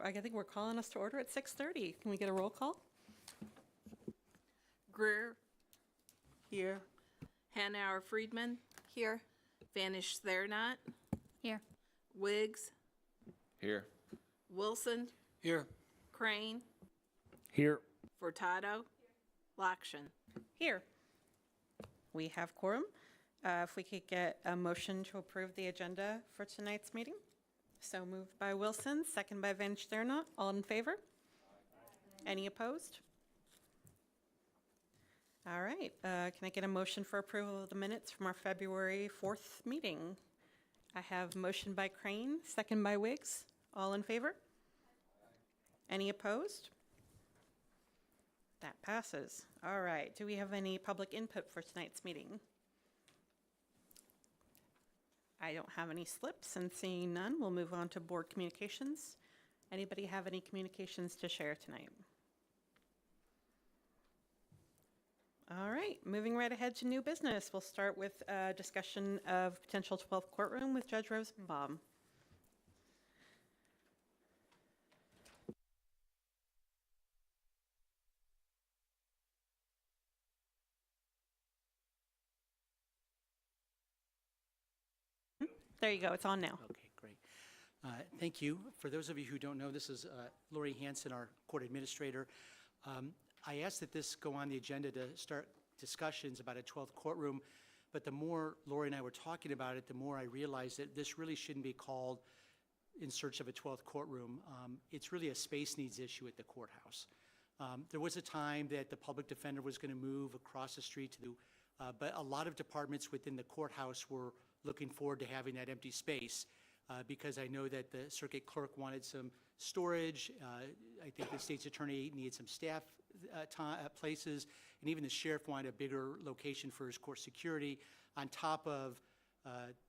I think we're calling us to order at 6:30. Can we get a roll call? Greer, Here. Hanauer Friedman, Here. Vanish Thernot, Here. Wiggs, Here. Wilson, Here. Crane, Here. Furtado, Lakshan. Here. We have quorum. If we could get a motion to approve the agenda for tonight's meeting. So moved by Wilson, second by Van Sternot. All in favor? Any opposed? All right. Can I get a motion for approval of the minutes from our February 4th meeting? I have motion by Crane, second by Wiggs. All in favor? Any opposed? That passes. All right. Do we have any public input for tonight's meeting? I don't have any slips, and seeing none, we'll move on to board communications. Anybody have any communications to share tonight? All right, moving right ahead to new business. We'll start with a discussion of potential 12th courtroom with Judge Rosenbaum. There you go, it's on now. Okay, great. Thank you. For those of you who don't know, this is Lori Hanson, our court administrator. I asked that this go on the agenda to start discussions about a 12th courtroom, but the more Lori and I were talking about it, the more I realized that this really shouldn't be called in search of a 12th courtroom. It's really a space needs issue at the courthouse. There was a time that the public defender was going to move across the street to but a lot of departments within the courthouse were looking forward to having that empty space because I know that the circuit clerk wanted some storage. I think the state's attorney needed some staff places, and even the sheriff wanted a bigger location for his court security on top of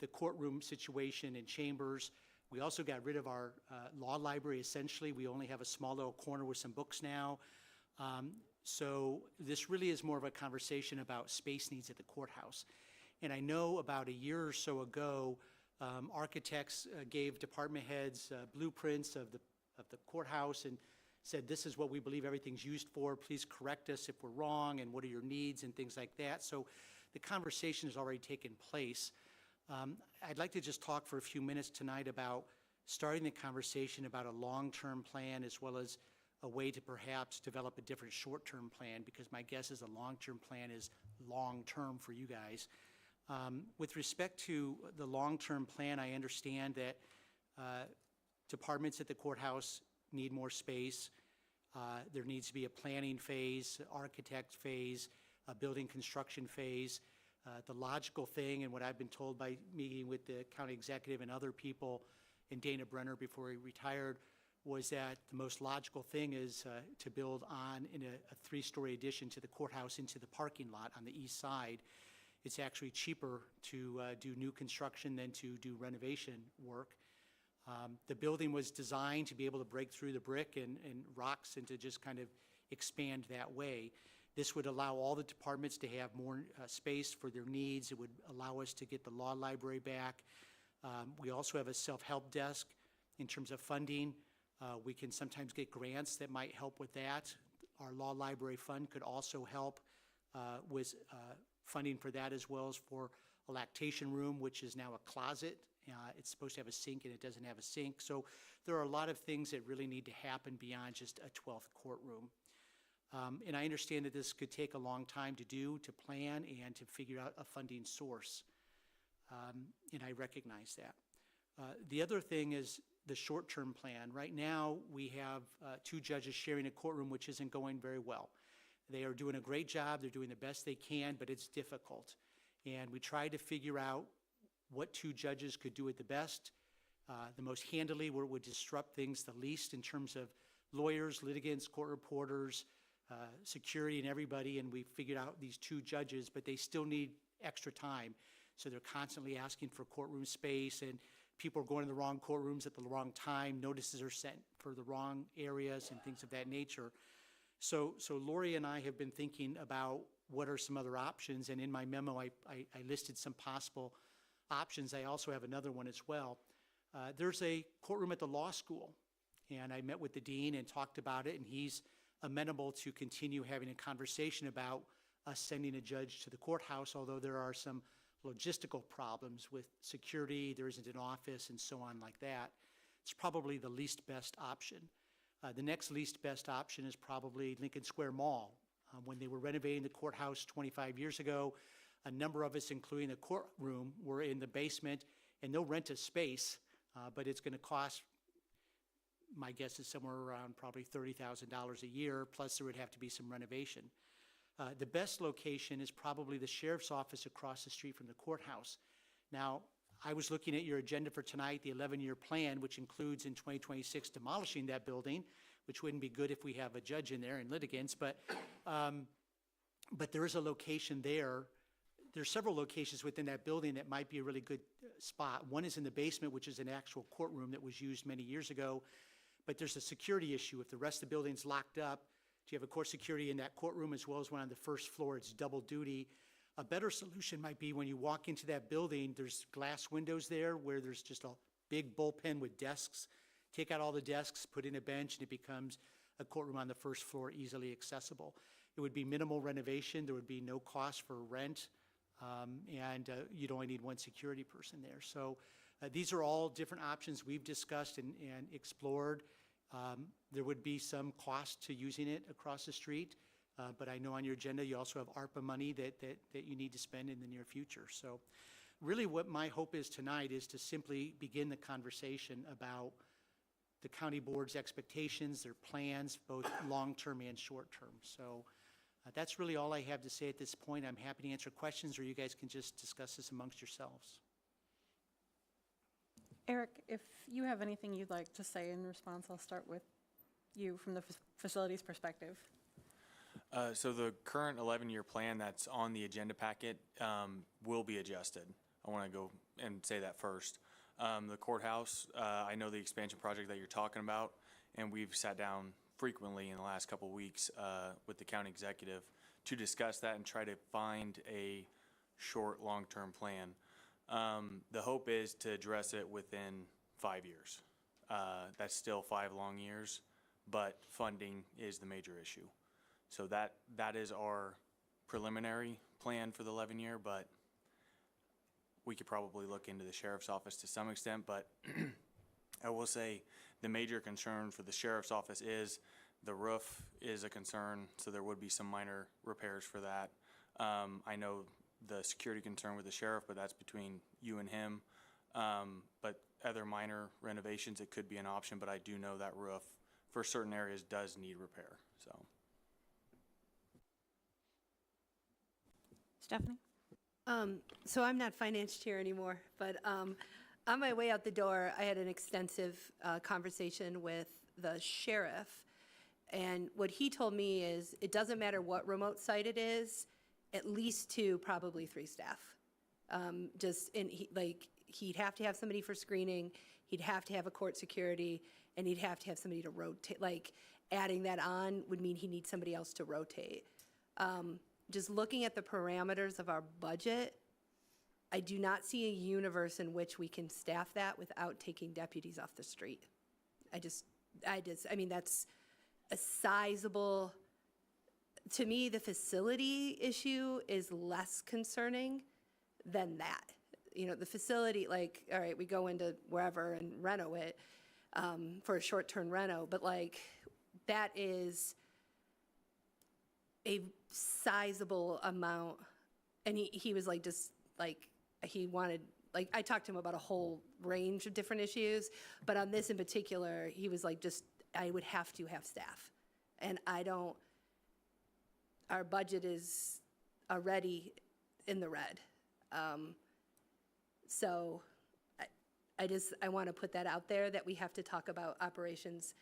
the courtroom situation and chambers. We also got rid of our law library, essentially. We only have a small little corner with some books now. So this really is more of a conversation about space needs at the courthouse. And I know about a year or so ago, architects gave department heads blueprints of the courthouse and said, this is what we believe everything's used for. Please correct us if we're wrong, and what are your needs and things like that. So the conversation has already taken place. I'd like to just talk for a few minutes tonight about starting the conversation about a long-term plan as well as a way to perhaps develop a different short-term plan, because my guess is a long-term plan is long-term for you guys. With respect to the long-term plan, I understand that departments at the courthouse need more space. There needs to be a planning phase, architect phase, a building construction phase. The logical thing, and what I've been told by meeting with the county executive and other people, and Dana Brenner before he retired, was that the most logical thing is to build on in a three-story addition to the courthouse into the parking lot on the east side. It's actually cheaper to do new construction than to do renovation work. The building was designed to be able to break through the brick and rocks and to just kind of expand that way. This would allow all the departments to have more space for their needs. It would allow us to get the law library back. We also have a self-help desk in terms of funding. We can sometimes get grants that might help with that. Our law library fund could also help with funding for that, as well as for a lactation room, which is now a closet. It's supposed to have a sink and it doesn't have a sink. So there are a lot of things that really need to happen beyond just a 12th courtroom. And I understand that this could take a long time to do, to plan, and to figure out a funding source. And I recognize that. The other thing is the short-term plan. Right now, we have 2 judges sharing a courtroom, which isn't going very well. They are doing a great job. They're doing the best they can, but it's difficult. And we tried to figure out what 2 judges could do it the best, the most handily, where it would disrupt things the least in terms of lawyers, litigants, court reporters, security, and everybody. And we figured out these 2 judges, but they still need extra time. So they're constantly asking for courtroom space, and people are going to the wrong courtrooms at the wrong time. Notices are sent for the wrong areas and things of that nature. So Lori and I have been thinking about what are some other options, and in my memo I listed some possible options. I also have another one as well. There's a courtroom at the law school, And I met with the dean and talked about it, and he's amenable to continue having a conversation about us sending a judge to the courthouse, although there are some logistical problems with security, there isn't an office, and so on like that. It's probably the least best option. The next least best option is probably Lincoln Square Mall. When they were renovating the courthouse 25 years ago, a number of us, including the courtroom, were in the basement, and they'll rent a space, but it's going to cost, my guess is somewhere around probably $30,000 a year, plus there would have to be some renovation. The best location is probably the sheriff's office across the street from the courthouse. Now, I was looking at your agenda for tonight, the 11-year plan, which includes in 2026 demolishing that building, which wouldn't be good if we have a judge in there and litigants, but there is a location there. There's several locations within that building that might be a really good spot. One is in the basement, which is an actual courtroom that was used many years ago, but there's a security issue. If the rest of the building's locked up, do you have a court security in that courtroom as well as one on the first floor? It's double duty. A better solution might be when you walk into that building, there's glass windows there where there's just a big bullpen with desks. Take out all the desks, put in a bench, and it becomes a courtroom on the first floor, easily accessible. It would be minimal renovation. There would be no cost for rent, and you'd only need one security person there. So these are all different options we've discussed and explored. There would be some cost to using it across the street. But I know on your agenda, you also have ARPA money that you need to spend in the near future. So really what my hope is tonight is to simply begin the conversation about the county board's expectations, their plans, both long-term and short-term. So that's really all I have to say at this point. I'm happy to answer questions, or you guys can just discuss this amongst yourselves. Eric, if you have anything you'd like to say in response, I'll start with you from the facilities perspective. So the current 11-year plan that's on the agenda packet will be adjusted. I want to go and say that first. The courthouse, I know the expansion project that you're talking about, and we've sat down frequently in the last couple of weeks with the county executive to discuss that and try to find a short, long-term plan. The hope is to address it within 5 years. That's still 5 long years, but funding is the major issue. So that is our preliminary plan for the 11-year, but we could probably look into the sheriff's office to some extent. But I will say the major concern for the sheriff's office is the roof is a concern, so there would be some minor repairs for that. I know the security concern with the sheriff, but that's between you and him. But other minor renovations, it could be an option, but I do know that roof for certain areas does need repair, so. Stephanie? So I'm not finance chair anymore, but on my way out the door, I had an extensive conversation with the sheriff. And what he told me is it doesn't matter what remote site it is, at least 2, probably 3 staff. He'd have to have somebody for screening, he'd have to have a court security, and he'd have to have somebody to rotate. Like, adding that on would mean he needs somebody else to rotate. Just looking at the parameters of our budget, I do not see a universe in which we can staff that without taking deputies off the street. I mean, that's a sizable, to me, the facility issue is less concerning than that. You know, the facility, like, all right, we go into wherever and reno it for a short-term reno, but like, that is a sizable amount. And he was like, just like, he wanted, like, I talked to him about a whole range of different issues, but on this in particular, he was like, just, I would have to have staff. And our budget is already in the red. So I want to put that out there, that we have to talk about operations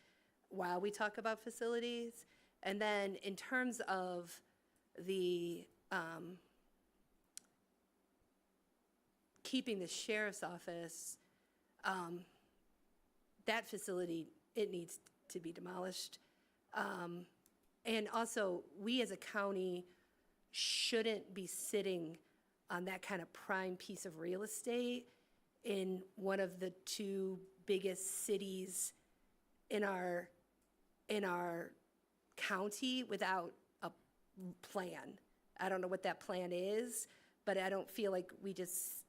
while we talk about facilities. And then in terms of the keeping the sheriff's office, that facility, it needs to be demolished. And also, we as a county shouldn't be sitting on that kind of prime piece of real estate in one of the 2 biggest cities in our county without a plan. I don't know what that plan is, but I don't feel like we just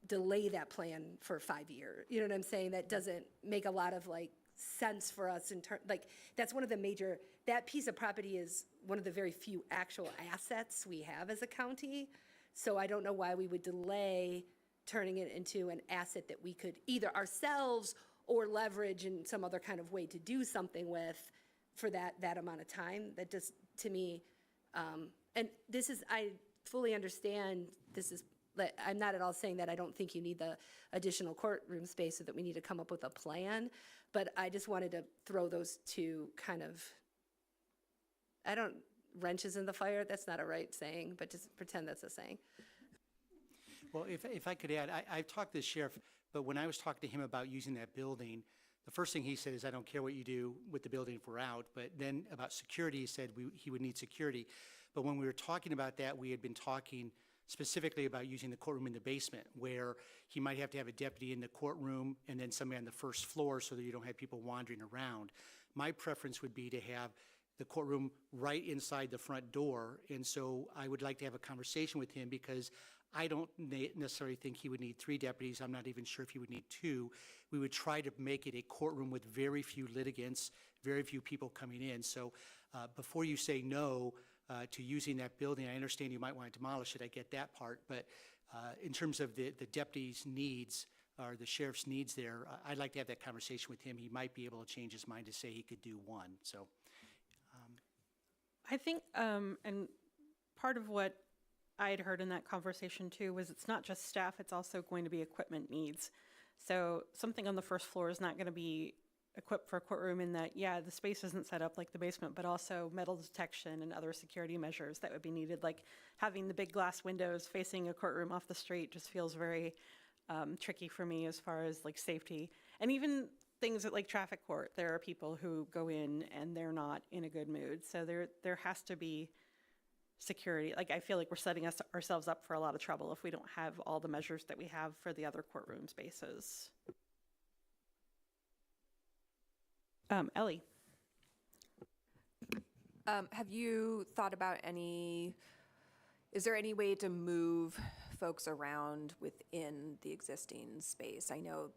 delay that plan for 5 years. You know what I'm saying? That doesn't make a lot of like sense for us in terms, like, that's one of the major, that piece of property is one of the very few actual assets we have as a county. So I don't know why we would delay turning it into an asset that we could either ourselves or leverage in some other kind of way to do something with for that amount of time. That just, to me, and this is, I fully understand, this is, I'm not at all saying that I don't think you need the additional courtroom space or that we need to come up with a plan, but I just wanted to throw those two kind of, wrenches in the fire, that's not a right saying, but just pretend that's a saying. Well, if I could add, I've talked to the sheriff, but when I was talking to him about using that building, the first thing he said is, I don't care what you do with the building if we're out. But then about security, he said he would need security. But when we were talking about that, we had been talking specifically about using the courtroom in the basement, where he might have to have a deputy in the courtroom and then somebody on the first floor so that you don't have people wandering around. My preference would be to have the courtroom right inside the front door. And so I would like to have a conversation with him, because I don't necessarily think he would need 3 deputies. I'm not even sure if he would need 2. We would try to make it a courtroom with very few litigants, very few people coming in. So before you say no to using that building, I understand you might want to demolish it. I get that part. But in terms of the deputy's needs, or the sheriff's needs there, I'd like to have that conversation with him. He might be able to change his mind to say he could do 1. So I think, and part of what I had heard in that conversation too was it's not just staff, it's also going to be equipment needs. So something on the first floor is not going to be equipped for a courtroom in that, yeah, the space isn't set up like the basement, but also metal detection and other security measures that would be needed. Like having the big glass windows facing a courtroom off the street just feels very tricky for me as far as like safety. And even things at like traffic court, there are people who go in and they're not in a good mood. So there has to be security. Like I feel like we're setting ourselves up for a lot of trouble if we don't have all the measures that we have for the other courtroom spaces. Ellie. Have you thought about is there any way to move folks around within the existing space? I know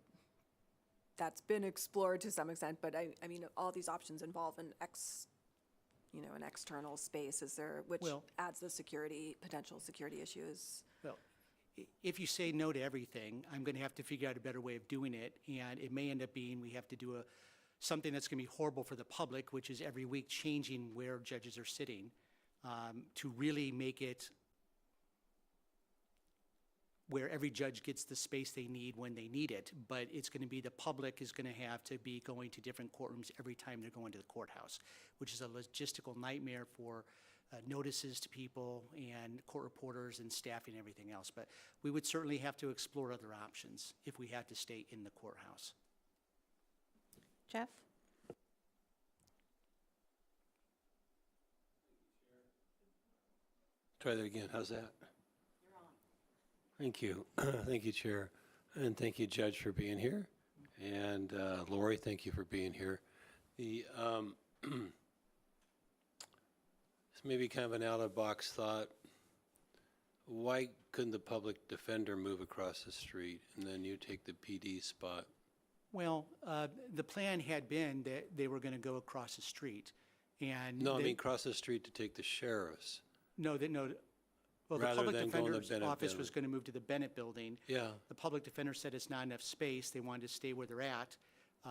that's been explored to some extent, but I mean, all these options involve an external space. Which adds the potential security issues. well, if you say no to everything, I'm going to have to figure out a better way of doing it. And it may end up being we have to do something that's going to be horrible for the public, which is every week changing where judges are sitting, to really make it where every judge gets the space they need when they need it. But it's going to be the public is going to have to be going to different courtrooms every time they're going to the courthouse, which is a logistical nightmare for notices to people and court reporters and staffing and everything else. But we would certainly have to explore other options if we had to stay in the courthouse. Jeff? Try that again. How's that? You're on. Thank you. Thank you, Chair. And thank you, Judge, for being here. And Lori, thank you for being here. This may be kind of an out-of-box thought. Why couldn't the public defender move across the street and then you take the PD spot? Well, the plan had been that they were going to go across the street, and No, I mean cross the street to take the sheriff's. Well, the Rather public than going to defender's Bennett office building. was going to move to the Bennett building. Yeah. The public defender said it's not enough space. They wanted to stay where they're at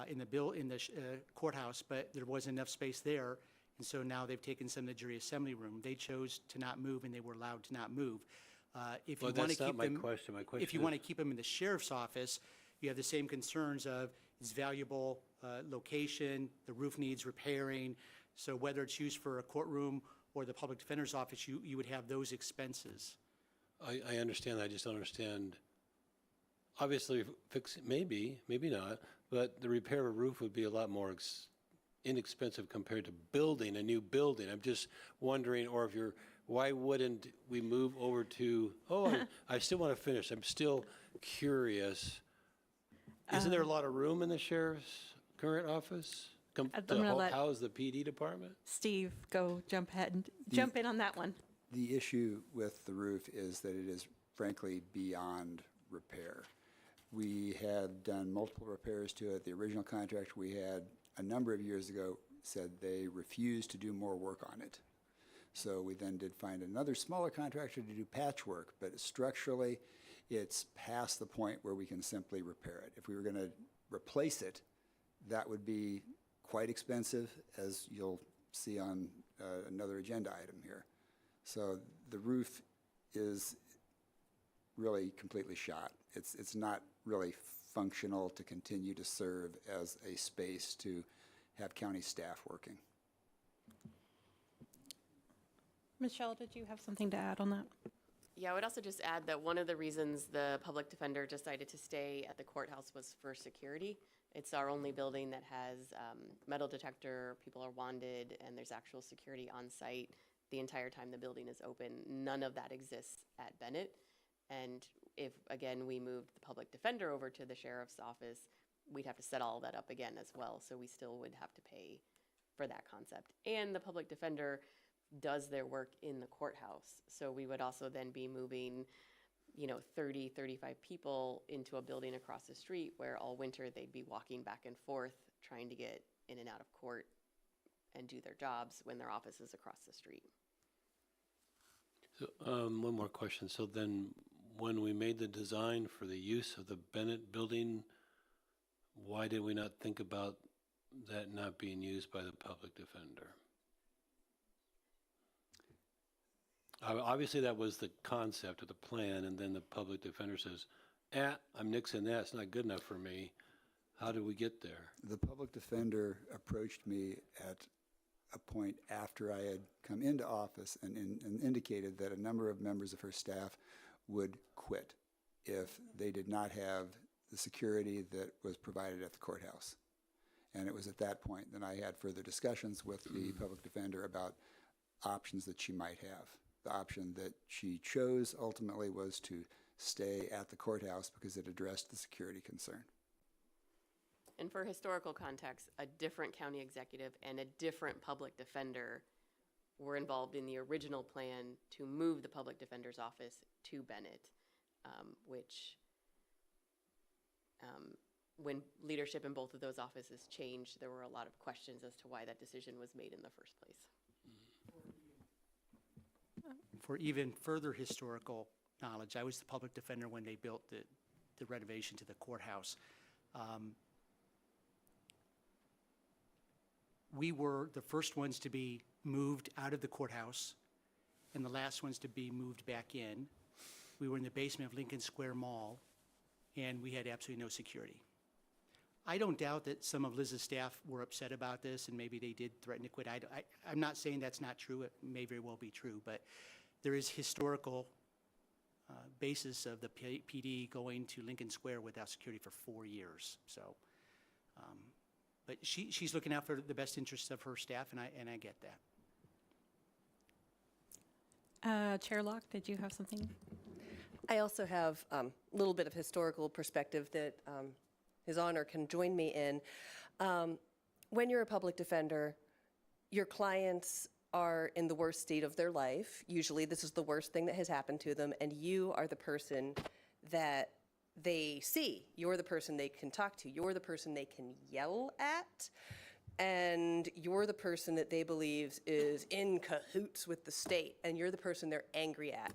in the courthouse, but there wasn't enough space there, and so now they've taken some of the jury assembly room. They chose to not move, and they were allowed to not move. If you Well, want to that's not keep my them, question. My question if you is- want to keep them in the sheriff's office, you have the same concerns of it's valuable location, the roof needs repairing. So whether it's used for a courtroom or the public defender's office, you would have those expenses. I understand. I just don't understand. Obviously, maybe not, but the repair of a roof would be a lot more inexpensive compared to building a new building. I'm just wondering, or why wouldn't we move over to, I still want to finish. I'm still curious. Isn't there a lot of room in the sheriff's current office? I'm gonna let How is the PD department? Steve go jump in on that one. The issue with the roof is that it is frankly beyond repair. We have done multiple repairs to it. The original contract we had a number of years ago said they refused to do more work on it. So we then did find another smaller contractor to do patchwork, but structurally, it's past the point where we can simply repair it. If we were going to replace it, that would be quite expensive, as you'll see on another agenda item here. So the roof is really completely shot. It's not really functional to continue to serve as a space to have county staff working. Michelle, did you have something to add on that? Yeah, I would also just add that one of the reasons the public defender decided to stay at the courthouse was for security. It's our only building that has metal detector, people are wanded, and there's actual security on site the entire time the building is open. None of that exists at Bennett. And if, again, we moved the public defender over to the sheriff's office, we'd have to set all that up again as well. So we still would have to pay for that concept. And the public defender does their work in the courthouse. So we would also then be moving, 30, 35 people into a building across the street where all winter they'd be walking back and forth trying to get in and out of court and do their jobs when their office is across the street. So, one more question. So then, when we made the design for the use of the Bennett building, why did we not think about that not being used by the public defender? Obviously, that was the concept of the plan, and then the public defender says, I'm nixing that, it's not good enough for me. How did we get there? The public defender approached me at a point after I had come into office and indicated that a number of members of her staff would quit if they did not have the security that was provided at the courthouse. And it was at that point that I had further discussions with the public defender about options that she might have. The option that she chose ultimately was to stay at the courthouse because it addressed the security concern. And for historical context, a different county executive and a different public defender were involved in the original plan to move the public defender's office to Bennett, which when leadership in both of those offices changed, there were a lot of questions as to why that decision was made in the first place. For even further historical knowledge, I was the public defender when they built the renovation to the courthouse. We were the first ones to be moved out of the courthouse and the last ones to be moved back in. We were in the basement of Lincoln Square Mall, and we had absolutely no security. I don't doubt that some of Liz's staff were upset about this, and maybe they did threaten to quit. I'm not saying that's not true. It may very well be true, but there is historical basis of the PD going to Lincoln Square without security for 4 years. So, but she's looking out for the best interests of her staff, and I get that. Chair Locke, did you have something? I also have a little bit of historical perspective that His Honor can join me in. When you're a public defender, your clients are in the worst state of their life. Usually this is the worst thing that has happened to them, and you are the person that they see. You're the person they can talk to. You're the person they can yell at. And you're the person that they believe is in cahoots with the state, and you're the person they're angry at.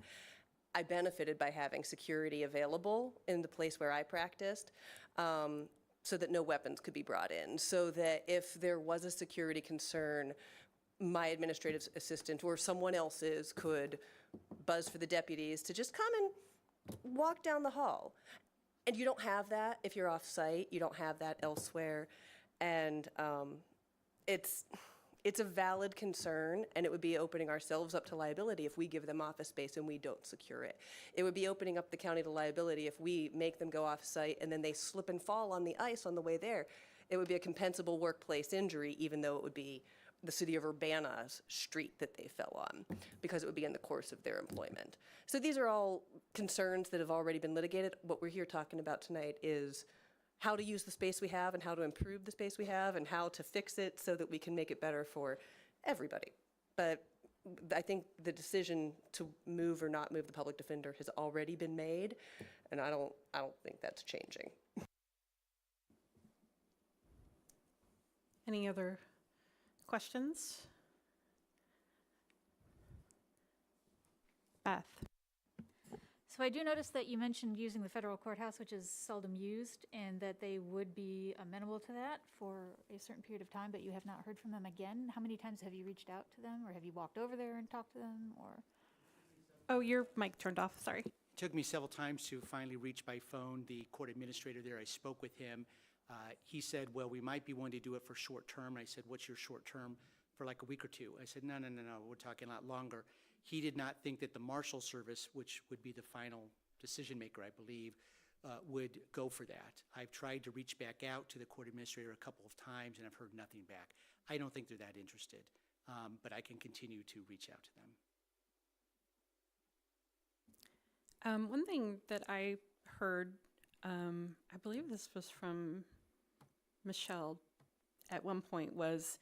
I benefited by having security available in the place where I practiced, so that no weapons could be brought in, so that if there was a security concern, my administrative assistant or someone else's could buzz for the deputies to just come and walk down the hall. And you don't have that if you're off-site. You don't have that elsewhere. And it's a valid concern, and it would be opening ourselves up to liability if we give them office space and we don't secure it. It would be opening up the county to liability if we make them go off-site and then they slip and fall on the ice on the way there. It would be a compensable workplace injury, even though it would be the city of Urbana's street that they fell on, because it would be in the course of their employment. So these are all concerns that have already been litigated. What we're here talking about tonight is how to use the space we have and how to improve the space we have and how to fix it so that we can make it better for everybody. But I think the decision to move or not move the public defender has already been made, and I don't think that's changing. Any other questions? Beth? So I do notice that you mentioned using the federal courthouse, which is seldom used, and that they would be amenable to that for a certain period of time, but you have not heard from them again. How many times have you reached out to them, or have you walked over there and talked to them, or? Oh, your mic turned off, sorry. It took me several times to finally reach by phone the court administrator there. I spoke with him. He said, well, we might be willing to do it for short term. I said, what's your short term? For like a week or two. I said, no, we're talking a lot longer. He did not think that the Marshal Service, which would be the final decision maker, I believe, would go for that. I've tried to reach back out to the court administrator a couple of times, and I've heard nothing back. I don't think they're that interested, but I can continue to reach out to them. One thing that I heard, I believe this was from Michelle at one point, was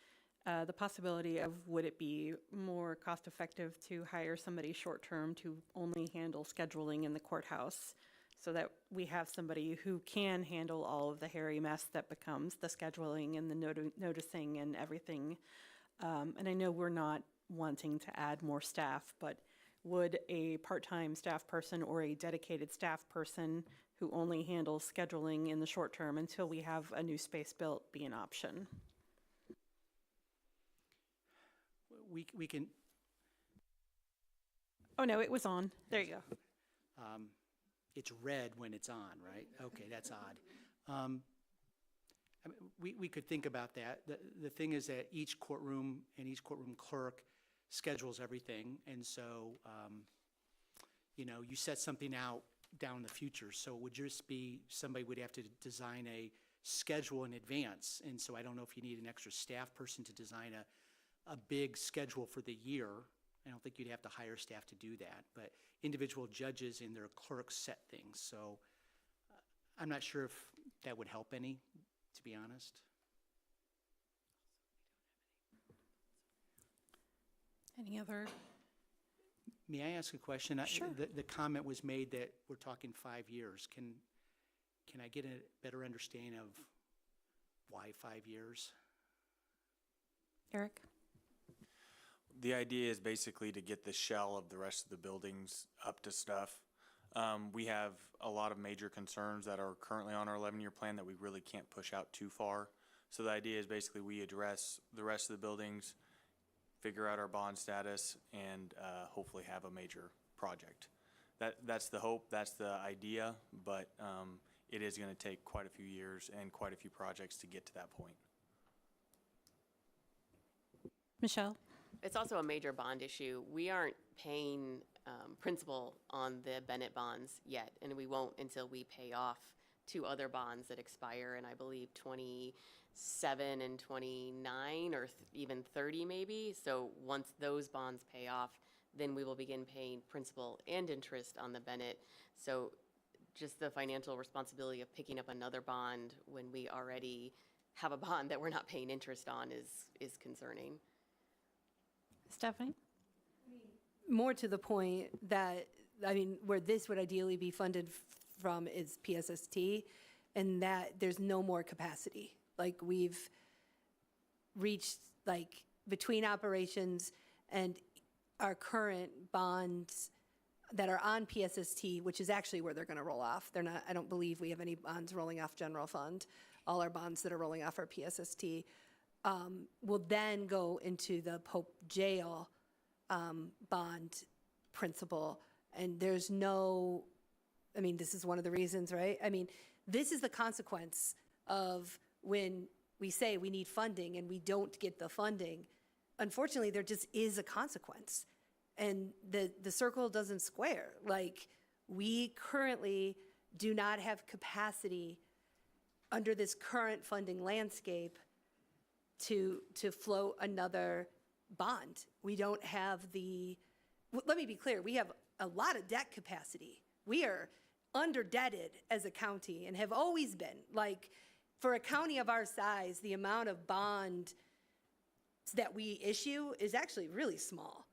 the possibility of would it be more cost-effective to hire somebody short-term to only handle scheduling in the courthouse so that we have somebody who can handle all of the hairy mess that becomes the scheduling and the noticing and everything. And I know we're not wanting to add more staff, but would a part-time staff person or a dedicated staff person who only handles scheduling in the short term until we have a new space built be an option? We can. Oh, no, it was on. There you go. It's red when it's on, right? Okay, that's odd. I mean, we could think about that. The thing is that each courtroom and each courtroom clerk schedules everything, and so you set something out down in the future. So it would just be somebody would have to design a schedule in advance, and so I don't know if you need an extra staff person to design a big schedule for the year. I don't think you'd have to hire staff to do that, but individual judges and their clerks set things. So I'm not sure if that would help any, to be honest. Any other? May I ask a question? Sure. The comment was made that we're talking 5 years. Can I get a better understanding of why 5 years? Eric? The idea is basically to get the shell of the rest of the buildings up to stuff. We have a lot of major concerns that are currently on our 11-year plan that we really can't push out too far. So the idea is basically we address the rest of the buildings, figure out our bond status, and hopefully have a major project. That's the hope, that's the idea, but it is going to take quite a few years and quite a few projects to get to that point. Michelle? It's also a major bond issue. We aren't paying principal on the Bennett bonds yet, and we won't until we pay off 2 other bonds that expire in, I believe, 27 and 29, or even 30 maybe. So once those bonds pay off, then we will begin paying principal and interest on the Bennett. So just the financial responsibility of picking up another bond when we already have a bond that we're not paying interest on is concerning. Stephanie? More to the point that, where this would ideally be funded from is PSST, and that there's no more capacity. Like, we've reached, between operations and our current bonds that are on PSST, which is actually where they're going to roll off. I don't believe we have any bonds rolling off general fund. All our bonds that are rolling off are PSST. Will then go into the Pope Jail bond principal. And there's no, this is one of the reasons, right? This is the consequence of when we say we need funding and we don't get the funding. Unfortunately, there just is a consequence. And the circle doesn't square. We currently do not have capacity under this current funding landscape to float another bond. We don't have let me be clear, we have a lot of debt capacity. We are underdebted as a county and have always been. Like, for a county of our size, the amount of bond that we issue is actually really small.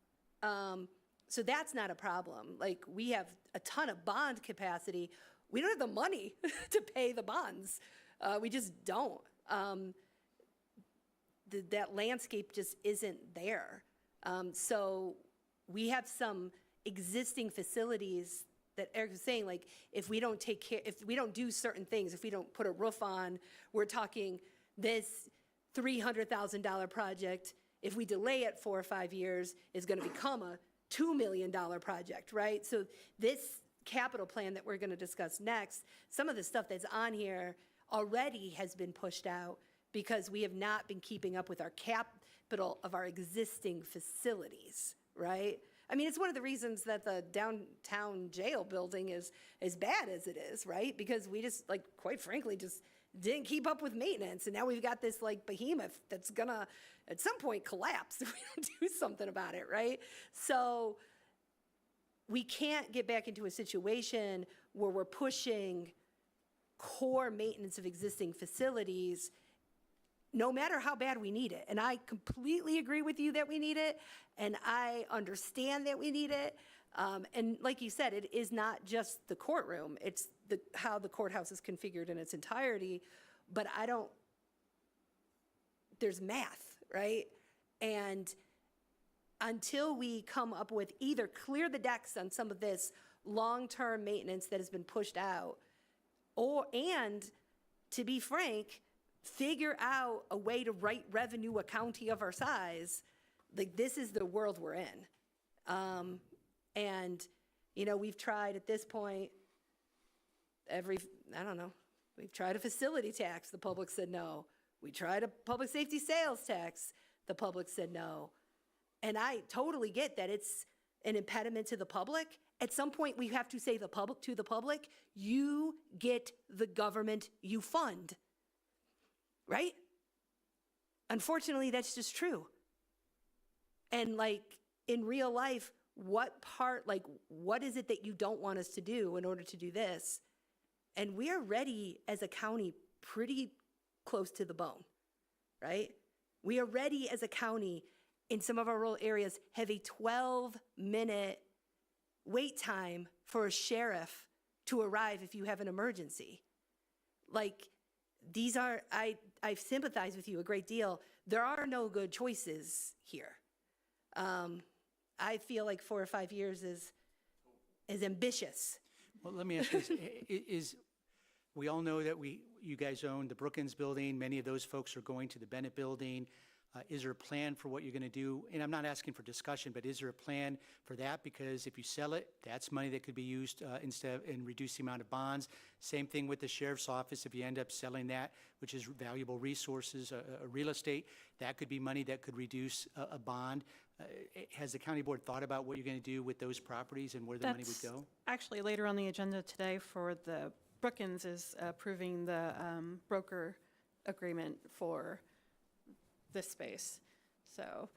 So that's not a problem. Like, we have a ton of bond capacity. We don't have the money to pay the bonds. We just don't. That landscape just isn't there. So we have some existing facilities that Eric was saying, like, if we don't take care, if we don't do certain things, if we don't put a roof on, we're talking this $300,000 project, if we delay it 4 or 5 years, is going to become a $2 million project, right? So this capital plan that we're going to discuss next, some of the stuff that's on here already has been pushed out because we have not been keeping up with our capital of our existing facilities, right? I mean, it's one of the reasons that the downtown jail building is as bad as it is, right? Because we just, like, quite frankly, just didn't keep up with maintenance. And now we've got this, like, behemoth that's gonna, at some point, collapse if we don't do something about it, right? So we can't get back into a situation where we're pushing core maintenance of existing facilities no matter how bad we need it. And I completely agree with you that we need it, and I understand that we need it. And like you said, it is not just the courtroom, it's how the courthouse is configured in its entirety. But there's math, right? And until we come up with either clear the decks on some of this long-term maintenance that has been pushed out, and to be frank, figure out a way to write revenue a county of our size, like, this is the world we're in. And, you know, we've tried at this point we've tried a facility tax, the public said no. We tried a public safety sales tax, the public said no. And I totally get that it's an impediment to the public. At some point, we have to say to the public, you get the government you fund. Right? Unfortunately, that's just true. And, like, in real life, what is it that you don't want us to do in order to do this? And we are ready as a county pretty close to the bone, right? We are ready as a county in some of our rural areas have a 12-minute wait time for a sheriff to arrive if you have an emergency. Like, these are, I sympathize with you a great deal. There are no good choices here. I feel like 4 or 5 years is ambitious. Well, let me ask you this. We all know that you guys own the Brookins building. Many of those folks are going to the Bennett building. Is there a plan for what you're going to do? And I'm not asking for discussion, but is there a plan for that? Because if you sell it, that's money that could be used and reduce the amount of bonds. Same thing with the sheriff's office. If you end up selling that, which is valuable resources, real estate, that could be money that could reduce a bond. Has the county board thought about what you're going to do with those properties and where the money would go? Actually, later on the agenda today for the Brookins is approving the broker agreement for this space. So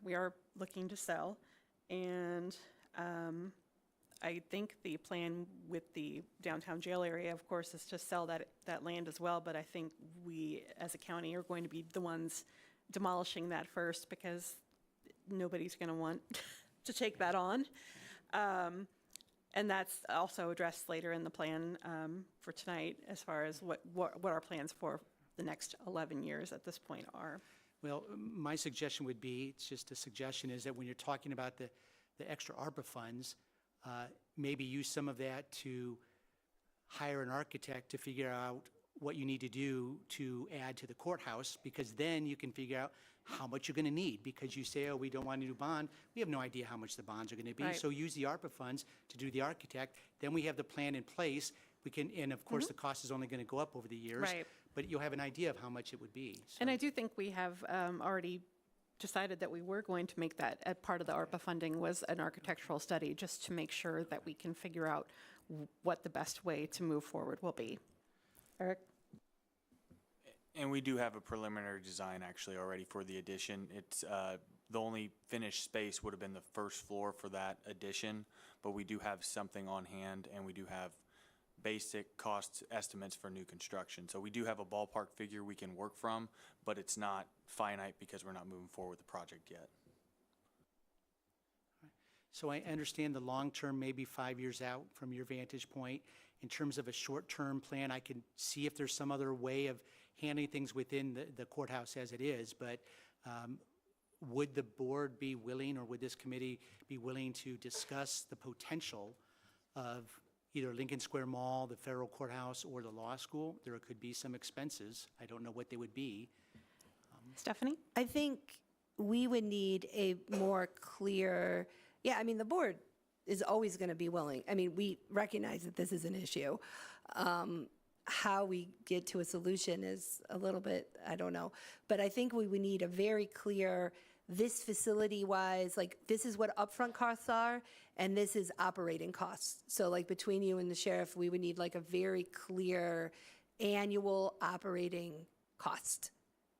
we are looking to sell, and I think the plan with the downtown jail area, of course, is to sell that land as well, but I think we as a county are going to be the ones demolishing that first because nobody's going to want to take that on. And that's also addressed later in the plan for tonight as far as what our plans for the next 11 years at this point are. Well, my suggestion would be, it's just a suggestion, is that when you're talking about the extra ARPA funds, maybe use some of that to hire an architect to figure out what you need to do to add to the courthouse, because then you can figure out how much you're going to need. Because you say, oh, we don't want a new bond. We have no idea how much the bonds are going to be. Right. So use the ARPA funds to do the architect. Then we have the plan in place. We can, and of course, the cost is only going to go up over the years. Right. But you'll have an idea of how much it would be. So. And I do think we have already decided that we were going to make that a part of the ARPA funding was an architectural study, just to make sure that we can figure out what the best way to move forward will be. Eric? And we do have a preliminary design actually already for the addition. It's the only finished space would have been the first floor for that addition, but we do have something on hand, and we do have basic cost estimates for new construction. So we do have a ballpark figure we can work from, but it's not finite because we're not moving forward with the project yet. So I understand the long-term, maybe 5 years out from your vantage point. In terms of a short-term plan, I can see if there's some other way of handling things within the courthouse as it is, but would the board be willing, or would this committee be willing to discuss the potential of either Lincoln Square Mall, the federal courthouse, or the law school? There could be some expenses. I don't know what they would be. Stephanie? I think we would need a more clear, yeah, I mean, the board is always going to be willing. I mean, we recognize that this is an issue. How we get to a solution is a little bit, I don't know. But I think we would need a very clear, this facility-wise, like, this is what upfront costs are, and this is operating costs. So like between you and the sheriff, we would need like a very clear annual operating cost.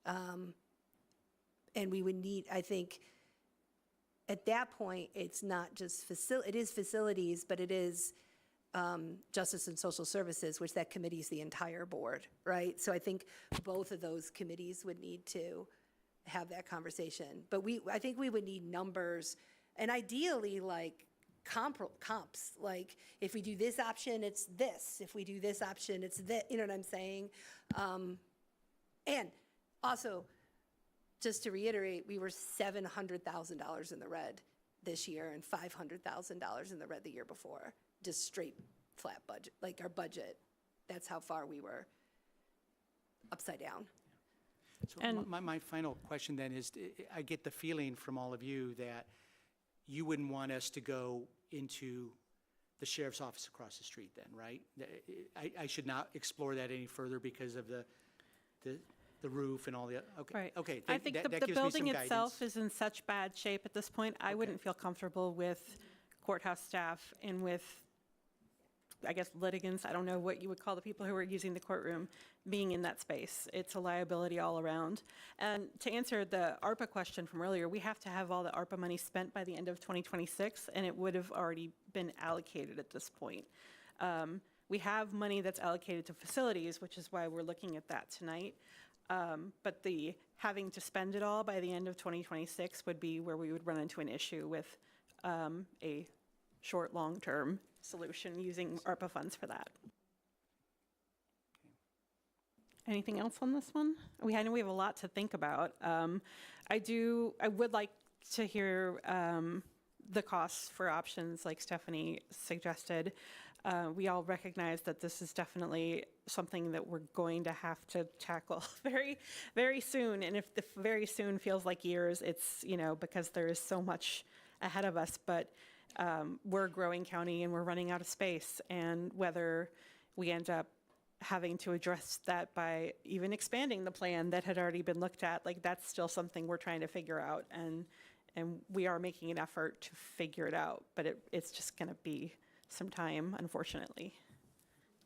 And we would need, I think, at that point, it's not just it is facilities, but it is Justice and Social Services, which that committee is the entire board, right? So I think both of those committees would need to have that conversation. But I think we would need numbers, and ideally like comps, like if we do this option, it's this. If we do this option, it's this, you know what I'm saying? And also, just to reiterate, we were $700,000 in the red this year and $500,000 in the red the year before. Just straight flat budget, like our budget. That's how far we were upside down. So my final question then is, I get the feeling from all of you that you wouldn't want us to go into the sheriff's office across the street then, right? I should not explore that any further because of the roof and all the, okay. Right. Okay. I think the building itself is in such bad shape at this point, I wouldn't feel comfortable with courthouse staff and with, I guess, litigants, I don't know what you would call the people who are using the courtroom, being in that space. It's a liability all around. And to answer the ARPA question from earlier, we have to have all the ARPA money spent by the end of 2026, and it would have already been allocated at this point. We have money that's allocated to facilities, which is why we're looking at that tonight. But the having to spend it all by the end of 2026 would be where we would run into an issue with a short, long-term solution using ARPA funds for that. Anything else on this one? I know we have a lot to think about. I would like to hear the costs for options like Stephanie suggested. We all recognize that this is definitely something that we're going to have to tackle very, very soon. And if the very soon feels like years, it's, because there is so much ahead of us. But we're a growing county and we're running out of space. And whether we end up having to address that by even expanding the plan that had already been looked at, like that's still something we're trying to figure out. And we are making an effort to figure it out, but it's just going to be some time, unfortunately.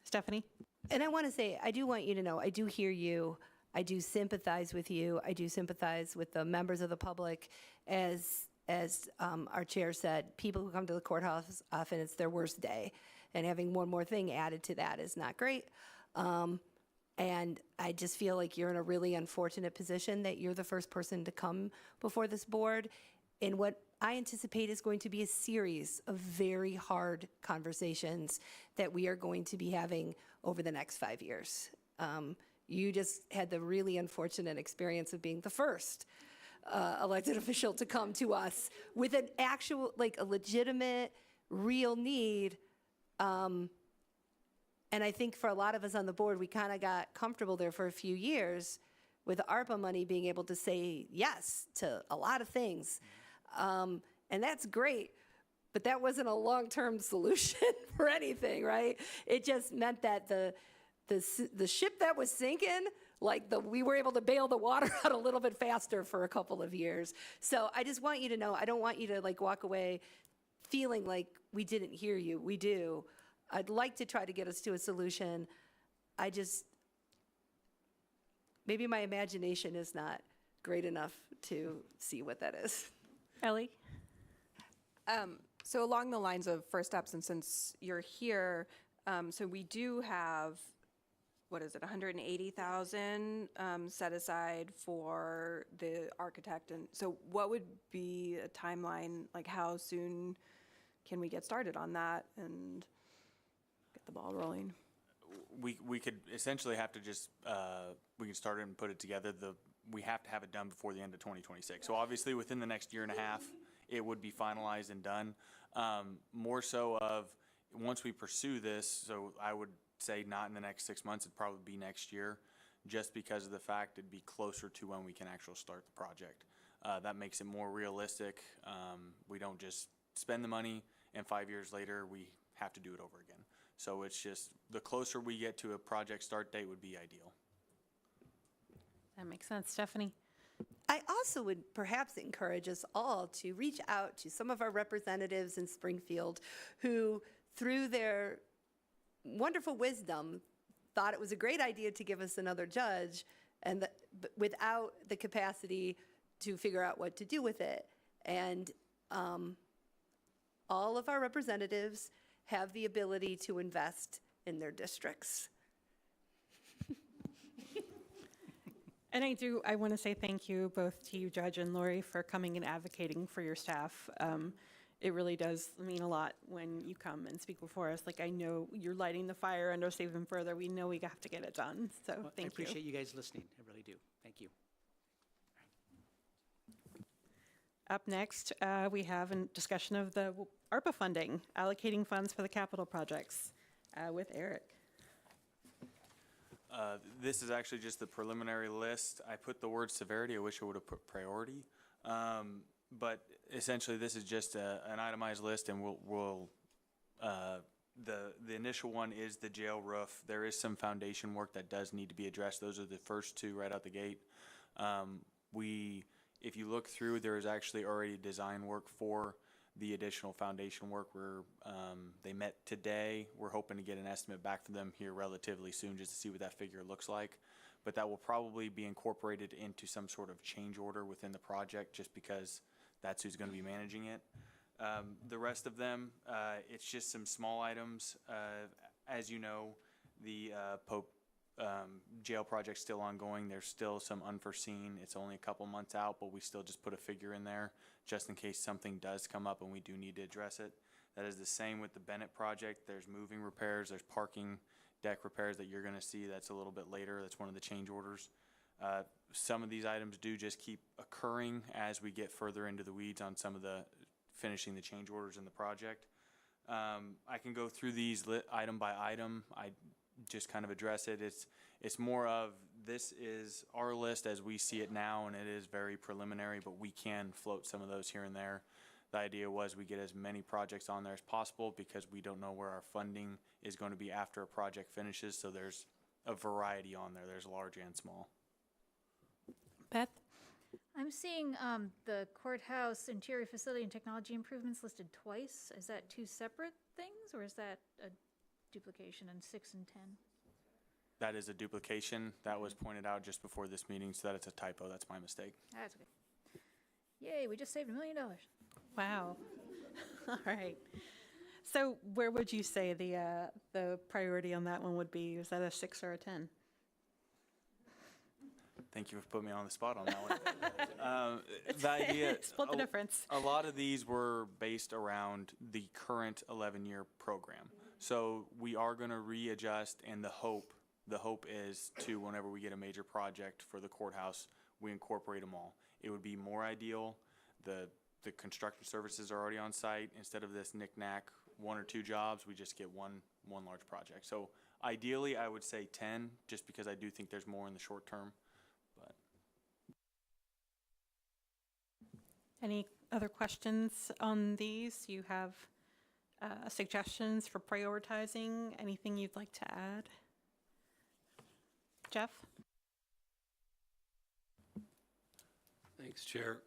Stephanie? And I want to say, I do want you to know, I do hear you. I do sympathize with you. I do sympathize with the members of the public. As our chair said, people who come to the courthouse, often it's their worst day. And having one more thing added to that is not great. And I just feel like you're in a really unfortunate position that you're the first person to come before this board in what I anticipate is going to be a series of very hard conversations that we are going to be having over the next 5 years. You just had the really unfortunate experience of being the first elected official to come to us with an actual, like a legitimate, real need. And I think for a lot of us on the board, we kind of got comfortable there for a few years with ARPA money being able to say yes to a lot of things. And that's great, but that wasn't a long-term solution for anything, right? It just meant that the ship that was sinking, we were able to bail the water out a little bit faster for a couple of years. So I just want you to know, I don't want you to walk away feeling like we didn't hear you. We do. I'd like to try to get us to a solution. Maybe my imagination is not great enough to see what that is. Ellie? So along the lines of first steps, and since you're here, So we do have, what is it, 180,000 set aside for the architect. And so what would be a timeline, like how soon can we get started on that and get the ball rolling? We could essentially have to just, we can start it and put it together. We have to have it done before the end of 2026. So obviously, within the next year and a half, it would be finalized and done. More so of, once we pursue this, so I would say not in the next 6 months, it'd probably be next year, just because of the fact it'd be closer to when we can actually start the project. That makes it more realistic. We don't just spend the money and 5 years later, we have to do it over again. So it's just, the closer we get to a project start date would be ideal. That makes sense. Stephanie? I also would perhaps encourage us all to reach out to some of our representatives in Springfield who, through their wonderful wisdom, thought it was a great idea to give us another judge, and without the capacity to figure out what to do with it. And all of our representatives have the ability to invest in their districts. And I want to say thank you both to you, Judge, and Lori, for coming and advocating for your staff. It really does mean a lot when you come and speak before us. Like, I know you're lighting the fire under us even further. We know we have to get it done, so Well, thank you. I appreciate you guys listening. I really do. Thank you. Up next, we have a discussion of the ARPA funding, allocating funds for the capital projects with Eric. This is actually just the preliminary list. I put the word severity. I wish I would have put priority. But essentially, this is just an itemized list, and the initial one is the jail roof. There is some foundation work that does need to be addressed. Those are the first two right out the gate. If you look through, there is actually already design work for the additional foundation work where they met today. We're hoping to get an estimate back from them here relatively soon just to see what that figure looks like. But that will probably be incorporated into some sort of change order within the project just because that's who's going to be managing it. The rest of them, it's just some small items. As you know, the Pope jail project's still ongoing. There's still some unforeseen. It's only a couple months out, but we still just put a figure in there just in case something does come up and we do need to address it. That is the same with the Bennett project. There's moving repairs, there's parking deck repairs that you're going to see. That's a little bit later. That's one of the change orders. Some of these items do just keep occurring as we get further into the weeds on some of the finishing the change orders in the project. I can go through these item by item. I just kind of address it. It's more of, this is our list as we see it now, and it is very preliminary, but we can float some of those here and there. The idea was we get as many projects on there as possible because we don't know where our funding is going to be after a project finishes, so there's a variety on there. There's large and small. Beth? I'm seeing the courthouse interior facility and technology improvements listed twice. Is that two separate things, or is that a duplication in 6 and 10? That is a duplication. That was pointed out just before this meeting, so that it's a typo. That's my mistake. That's okay. Yay, we just saved $1 million. Wow. All right. So where would you say the priority on that one would be? Is that a 6 or a 10? Thank you for putting me on the spot on that one. The idea, Split the difference. A lot of these were based around the current 11-year program. So we are going to readjust, and the hope is to, whenever we get a major project for the courthouse, we incorporate them all. It would be more ideal. The construction services are already on site. Instead of this knick-knack 1 or 2 jobs, we just get one large project. So ideally, I would say 10, just because I do think there's more in the short term. But Any other questions on these? You have suggestions for prioritizing? Anything you'd like to add? Jeff? Thanks, Chair.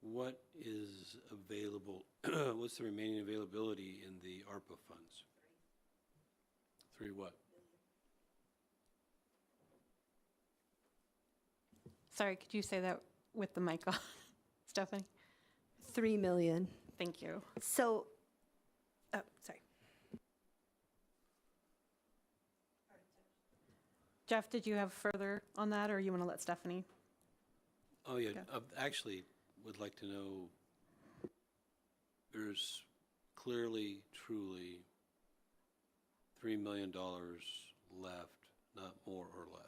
What is available, what's the remaining availability in the ARPA funds? 3 what? Sorry, could you say that with the mic on, Stephanie? 3 million. Thank you. So, oh, sorry. Jeff, did you have further on that, or you want to let Stephanie? Oh, yeah, Okay. actually would like to know, there's clearly, truly $3 million left, not more or less.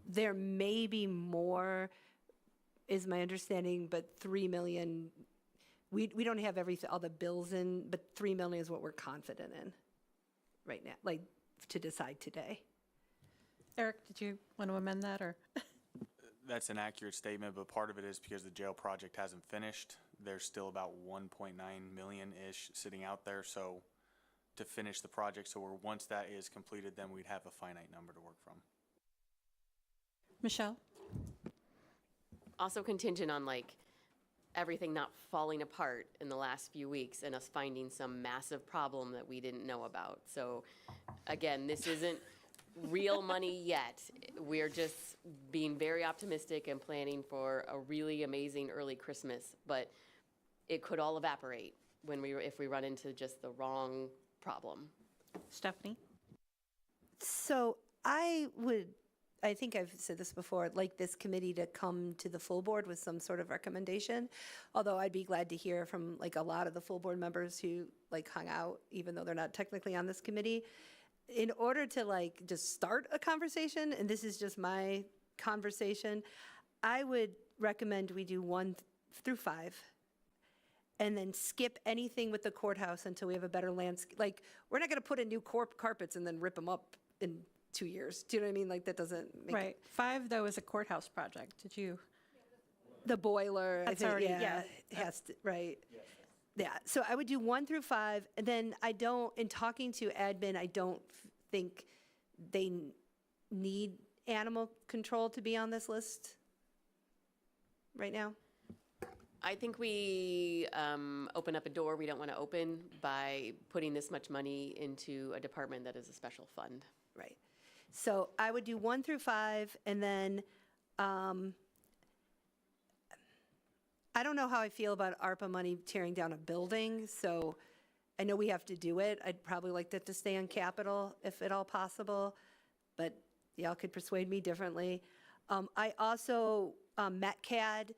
There may be more, is my understanding, but 3 million, we don't have everything, all the bills in, but 3 million is what we're confident in right now, like, to decide today. Eric, did you want to amend that, or? That's an accurate statement, but part of it is because the jail project hasn't finished. There's still about 1.9 million-ish sitting out there, so to finish the project, so once that is completed, then we'd have a finite number to work from. Michelle? Also contingent on like everything not falling apart in the last few weeks and us finding some massive problem that we didn't know about. So again, this isn't real money yet. We're just being very optimistic and planning for a really amazing early Christmas, but it could all evaporate if we run into just the wrong problem. Stephanie? So I think I've said this before, I'd like this committee to come to the full board with some sort of recommendation, although I'd be glad to hear from like a lot of the full board members who like hung out, even though they're not technically on this committee, in order to like just start a conversation, and this is just my conversation, I would recommend we do 1 through 5. And then skip anything with the courthouse until we have a better landscape. Like, we're not going to put in new carpets and then rip them up in 2 years. Do you know what I mean? Like, that doesn't make Right. 5, though, is a courthouse project. Did you? the boiler. That's I think, already- yeah, yeah. it has to, right? Yeah. So I would do 1 through 5, and then I don't. In talking to admin, I don't think they need animal control to be on this list right now. I think we open up a door we don't want to open by putting this much money into a department that is a special fund. Right. So I would do 1 through 5, and then I don't know how I feel about ARPA money tearing down a building, so I know we have to do it. I'd probably like that to stay on capital if at all possible, but y'all could persuade me differently. I also, METCAD,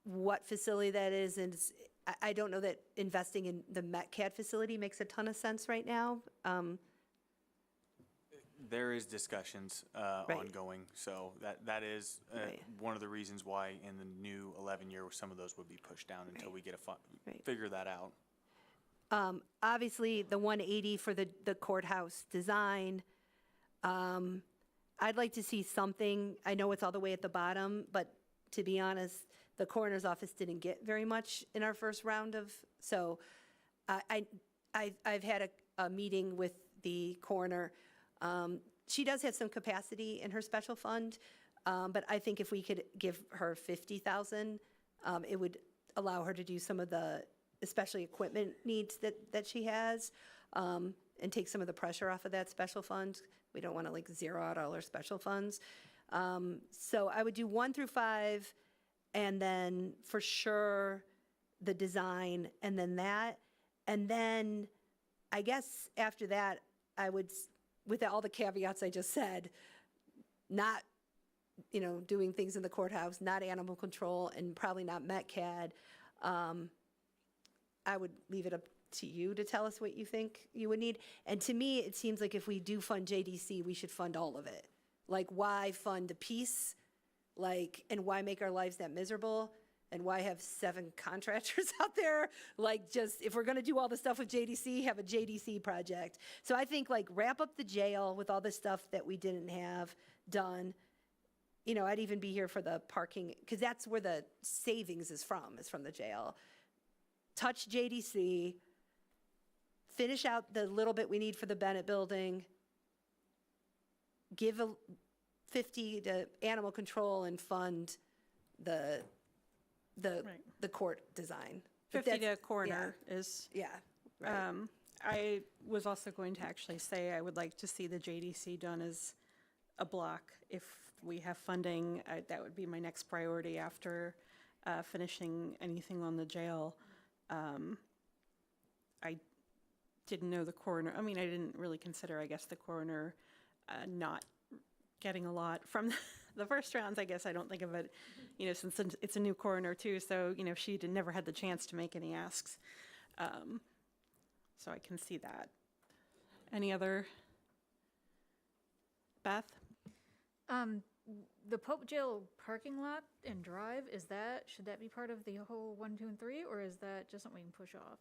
what facility that is, and I don't know that investing in the METCAD facility makes a ton of sense right now. There is discussions Right. ongoing, so that is Right. one of the reasons why in the new 11 year, some of those would be pushed down until we get Right. figure that out. Obviously, the 180 for the courthouse design. I'd like to see something. I know it's all the way at the bottom, but to be honest, the coroner's office didn't get very much in our first round of, so I've had a meeting with the coroner. She does have some capacity in her special fund, but I think if we could give her 50,000, it would allow her to do some of the, especially equipment needs that she has, and take some of the pressure off of that special fund. We don't want to like zero out all our special funds. So I would do 1 through 5, and then for sure the design, and then that. And then I guess after that, I would, with all the caveats I just said, not, doing things in the courthouse, not animal control, and probably not METCAD. I would leave it up to you to tell us what you think you would need. And to me, it seems like if we do fund JDC, we should fund all of it. Like, why fund a piece? Like, and why make our lives that miserable? And why have 7 contractors out there? Like, just, if we're gonna do all the stuff with JDC, have a JDC project. So I think, like, wrap up the jail with all the stuff that we didn't have done. I'd even be here for the parking, because that's where the savings is from the jail. Touch JDC, finish out the little bit we need for the Bennett building, give 50 to animal control, and fund the court design. But 50 to that's- coroner is, Yeah, right. I was also going to actually say I would like to see the JDC done as a block. If we have funding, that would be my next priority after finishing anything on the jail. I didn't know the coroner, I didn't really consider, I guess, the coroner not getting a lot from the first rounds. I guess I don't think of it, since it's a new coroner too, so, she never had the chance to make any asks. So I can see that. Any other? Beth? The Pope Jail parking lot and drive, should that be part of the whole 1, 2, and 3, or is that just something we can push off?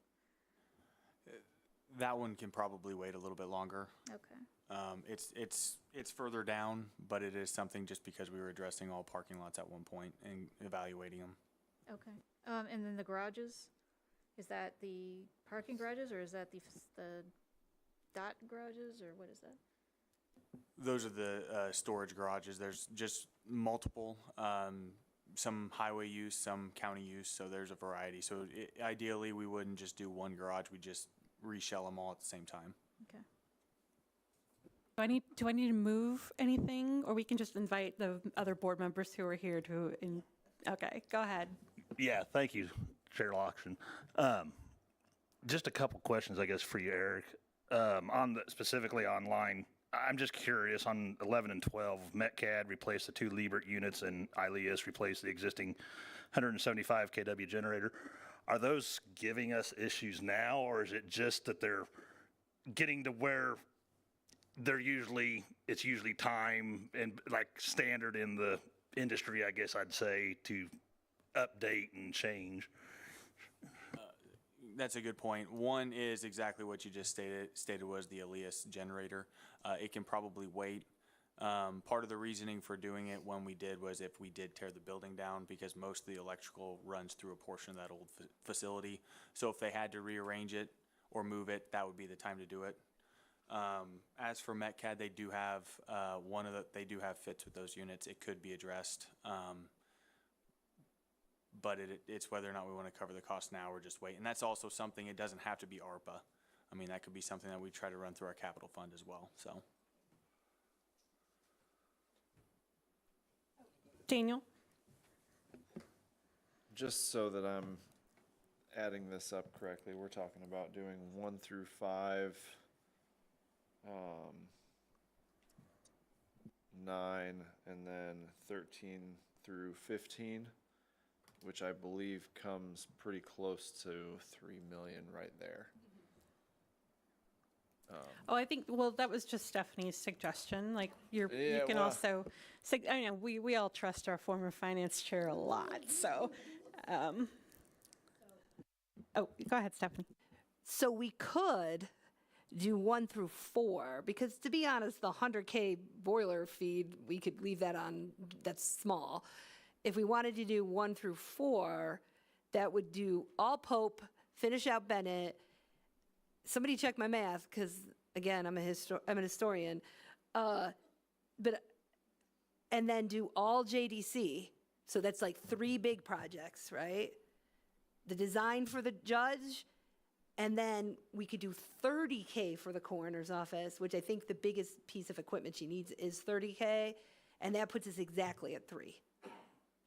That one can probably wait a little bit longer. Okay. It's further down, but it is something just because we were addressing all parking lots at one point and evaluating them. Okay. And then the garages, is that the parking garages, or is that the dot garages, or what is that? Those are the storage garages. There's just multiple, some highway use, some county use, so there's a variety. So ideally, we wouldn't just do one garage, we just reshell them all at the same time. Okay. Do I need to move anything, or we can just invite the other board members who are here to, okay, go ahead. Yeah, thank you, Chair Loxton. Just a couple questions, I guess, for you, Eric. Specifically online, I'm just curious, on 11 and 12, MetCAD replaced the 2 Liebert units and ILEAS replaced the existing 175 kW generator. Are those giving us issues now, or is it just that they're getting to where it's usually time and like standard in the industry, I guess I'd say, to update and change? That's a good point. One is exactly what you just stated was the Elias generator. It can probably wait. Part of the reasoning for doing it when we did was if we did tear the building down, because most of the electrical runs through a portion of that old facility. So if they had to rearrange it or move it, that would be the time to do it. As for MetCAD, they do have fits with those units. It could be addressed. But it's whether or not we want to cover the cost now or just wait. And that's also something, it doesn't have to be ARPA. I mean, that could be something that we try to run through our capital fund as well, so. Daniel? Just so that I'm adding this up correctly, we're talking about doing 1 through 5, 9, and then 13 through 15. Which I believe comes pretty close to 3 million right there. I think, well, that was just Stephanie's suggestion. Like, you can also, I know, we all trust our former finance chair a lot, so. Go ahead, Stephanie. So we could do 1 through 4, because to be honest, the 100K boiler feed, we could leave that on, that's small. If we wanted to do 1 through 4, that would do all Pope, finish out Bennett. Somebody check my math, because again, I'm an historian. And then do all JDC. So that's like 3 big projects, right? The design for the judge, and then we could do 30K for the coroner's office, which I think the biggest piece of equipment she needs is 30K, and that puts us exactly at 3.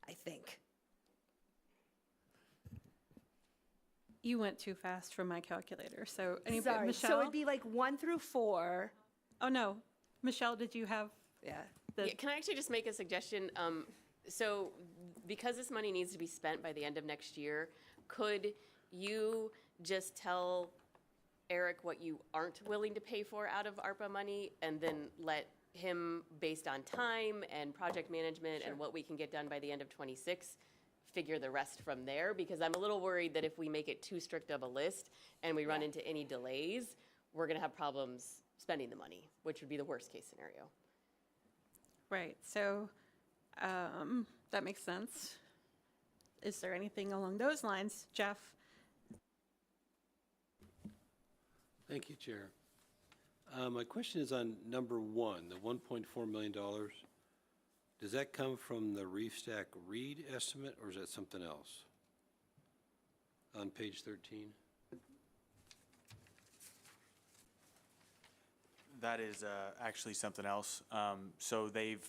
I think. You went too fast for my calculator, so Sorry, Michelle? so it'd be like 1 through 4. Oh, no. Michelle, did you have? Yeah. Yeah, can I actually just make a suggestion? So because this money needs to be spent by the end of next year, could you just tell Eric what you aren't willing to pay for out of ARPA money, and then let him, based on time and project management and what we can get done by the end of '26, figure the rest from there? Because I'm a little worried that if we make it too strict of a list and we run into any delays, we're going to have problems spending the money, which would be the worst case scenario. Right, so that makes sense. Is there anything along those lines? Jeff? Thank you, Chair. My question is on number 1, the $1.4 million. Does that come from the reef stack reed estimate, or is that something else? On page 13? That is actually something else. So they've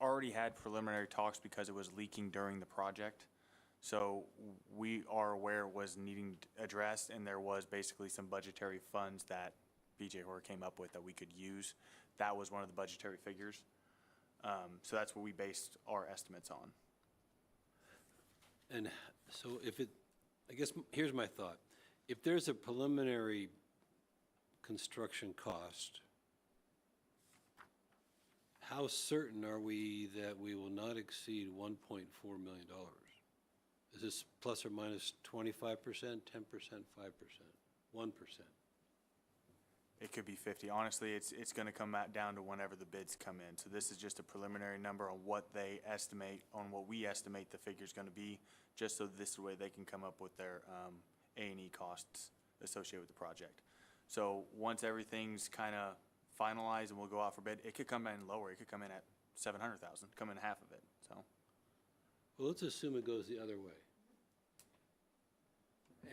already had preliminary talks because it was leaking during the project. So we are aware it was needing addressed, and there was basically some budgetary funds that BJ Horr came up with that we could use that was one of the budgetary figures. So that's what we based our estimates on. And so I guess here's my thought. If there's a preliminary construction cost, how certain are we that we will not exceed $1.4 million? Is this plus or minus 25%, 10%, 5%, 1%? It could be 50. Honestly, it's going to come down to whenever the bids come in. So this is just a preliminary number on what they estimate, on what we estimate the figure's going to be, just so this way they can come up with their A&E costs associated with the project. So once everything's kind of finalized and we'll go out for bid, it could come in lower. It could come in at 700,000, come in half of it. So. Well, let's assume it goes the other way.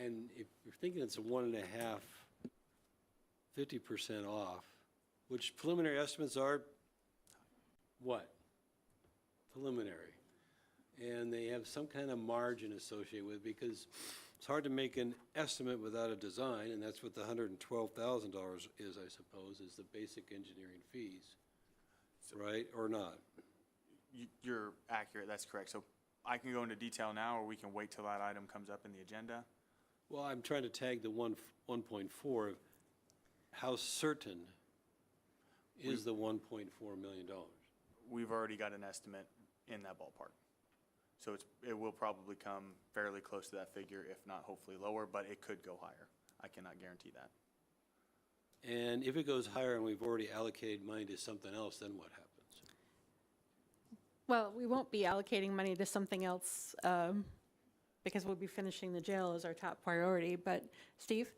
And if you're thinking it's a 1.5, 50% off, which preliminary estimates are what? Preliminary. And they have some kind of margin associated with it, because it's hard to make an estimate without a design, and that's what the $112,000 is, I suppose, is the basic engineering fees, right, or not? You're accurate, that's correct. So I can go into detail now, or we can wait till that item comes up in the agenda. Well, I'm trying to tag the 1.4. How certain is the $1.4 million? We've already got an estimate in that ballpark. So it will probably come fairly close to that figure, if not hopefully lower, but it could go higher. I cannot guarantee that. And if it goes higher and we've already allocated money to something else, then what happens? Well, we won't be allocating money to something else because we'll be finishing the jail as our top priority. But Steve?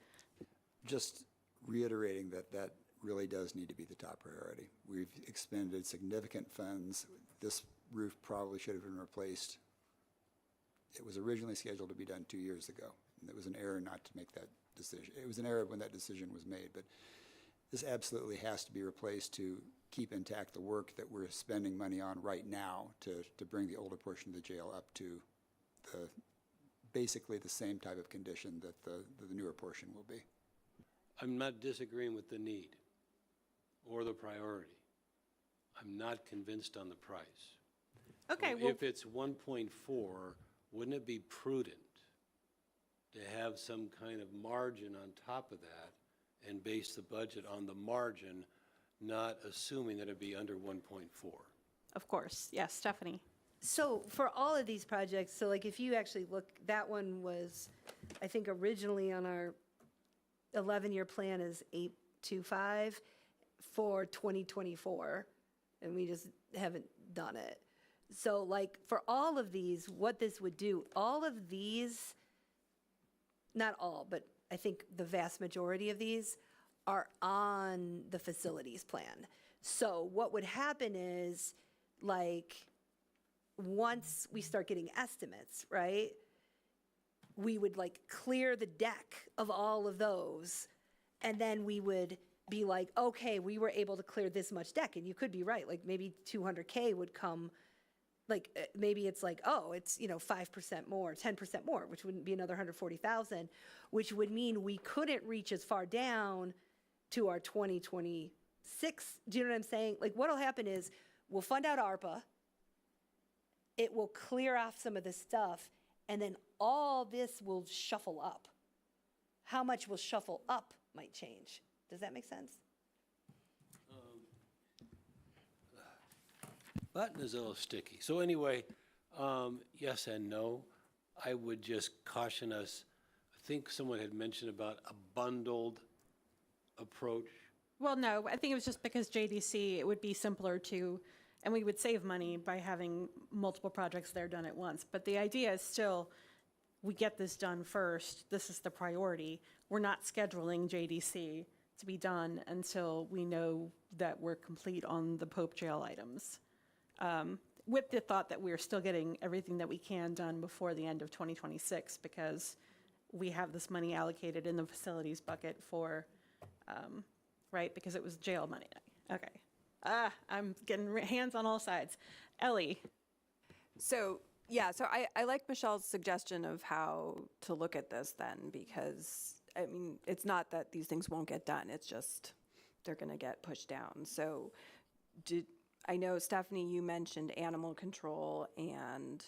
Just reiterating that really does need to be the top priority. We've expended significant funds. This roof probably should have been replaced. It was originally scheduled to be done 2 years ago, and it was an error not to make that decision. It was an error when that decision was made, but this absolutely has to be replaced to keep intact the work that we're spending money on right now to bring the older portion of the jail up to basically the same type of condition that the newer portion will be. I'm not disagreeing with the need or the priority. I'm not convinced on the price. Okay, So well, if it's 1.4, wouldn't it be prudent to have some kind of margin on top of that and base the budget on the margin, not assuming that it'd be under 1.4? of course. Yes, Stephanie. So for all of these projects, so like if you actually look, that one was, I think originally on our 11-year plan is 825 for 2024, and we just haven't done it. So like for all of these, what this would do, all of these, not all, but I think the vast majority of these are on the facilities plan. So what would happen is, like, once we start getting estimates, right, we would like clear the deck of all of those, and then we would be like, okay, we were able to clear this much deck. And you could be right, like maybe 200K would come, like maybe it's like, oh, it's 5% more, 10% more, which wouldn't be another 140,000, which would mean we couldn't reach as far down to our 2026. Do you know what I'm saying? Like what'll happen is we'll fund out ARPA, it will clear off some of this stuff, and then all this will shuffle up. How much will shuffle up might change. Does that make sense? Button is a little sticky. So anyway, yes and no. I would just caution us. I think someone had mentioned about a bundled approach. Well, no, I think it was just because JDC, it would be simpler to, and we would save money by having multiple projects there done at once. But the idea is still, we get this done first. This is the priority. We're not scheduling JDC to be done until we know that we're complete on the Pope jail items. With the thought that we're still getting everything that we can done before the end of 2026, because we have this money allocated in the facilities bucket for, right, because it was jail money. Okay. I'm getting hands on all sides. Ellie. So, yeah, so I like Michelle's suggestion of how to look at this then, because, I mean, it's not that these things won't get done. It's just they're going to get pushed down. So I know, Stephanie, you mentioned animal control and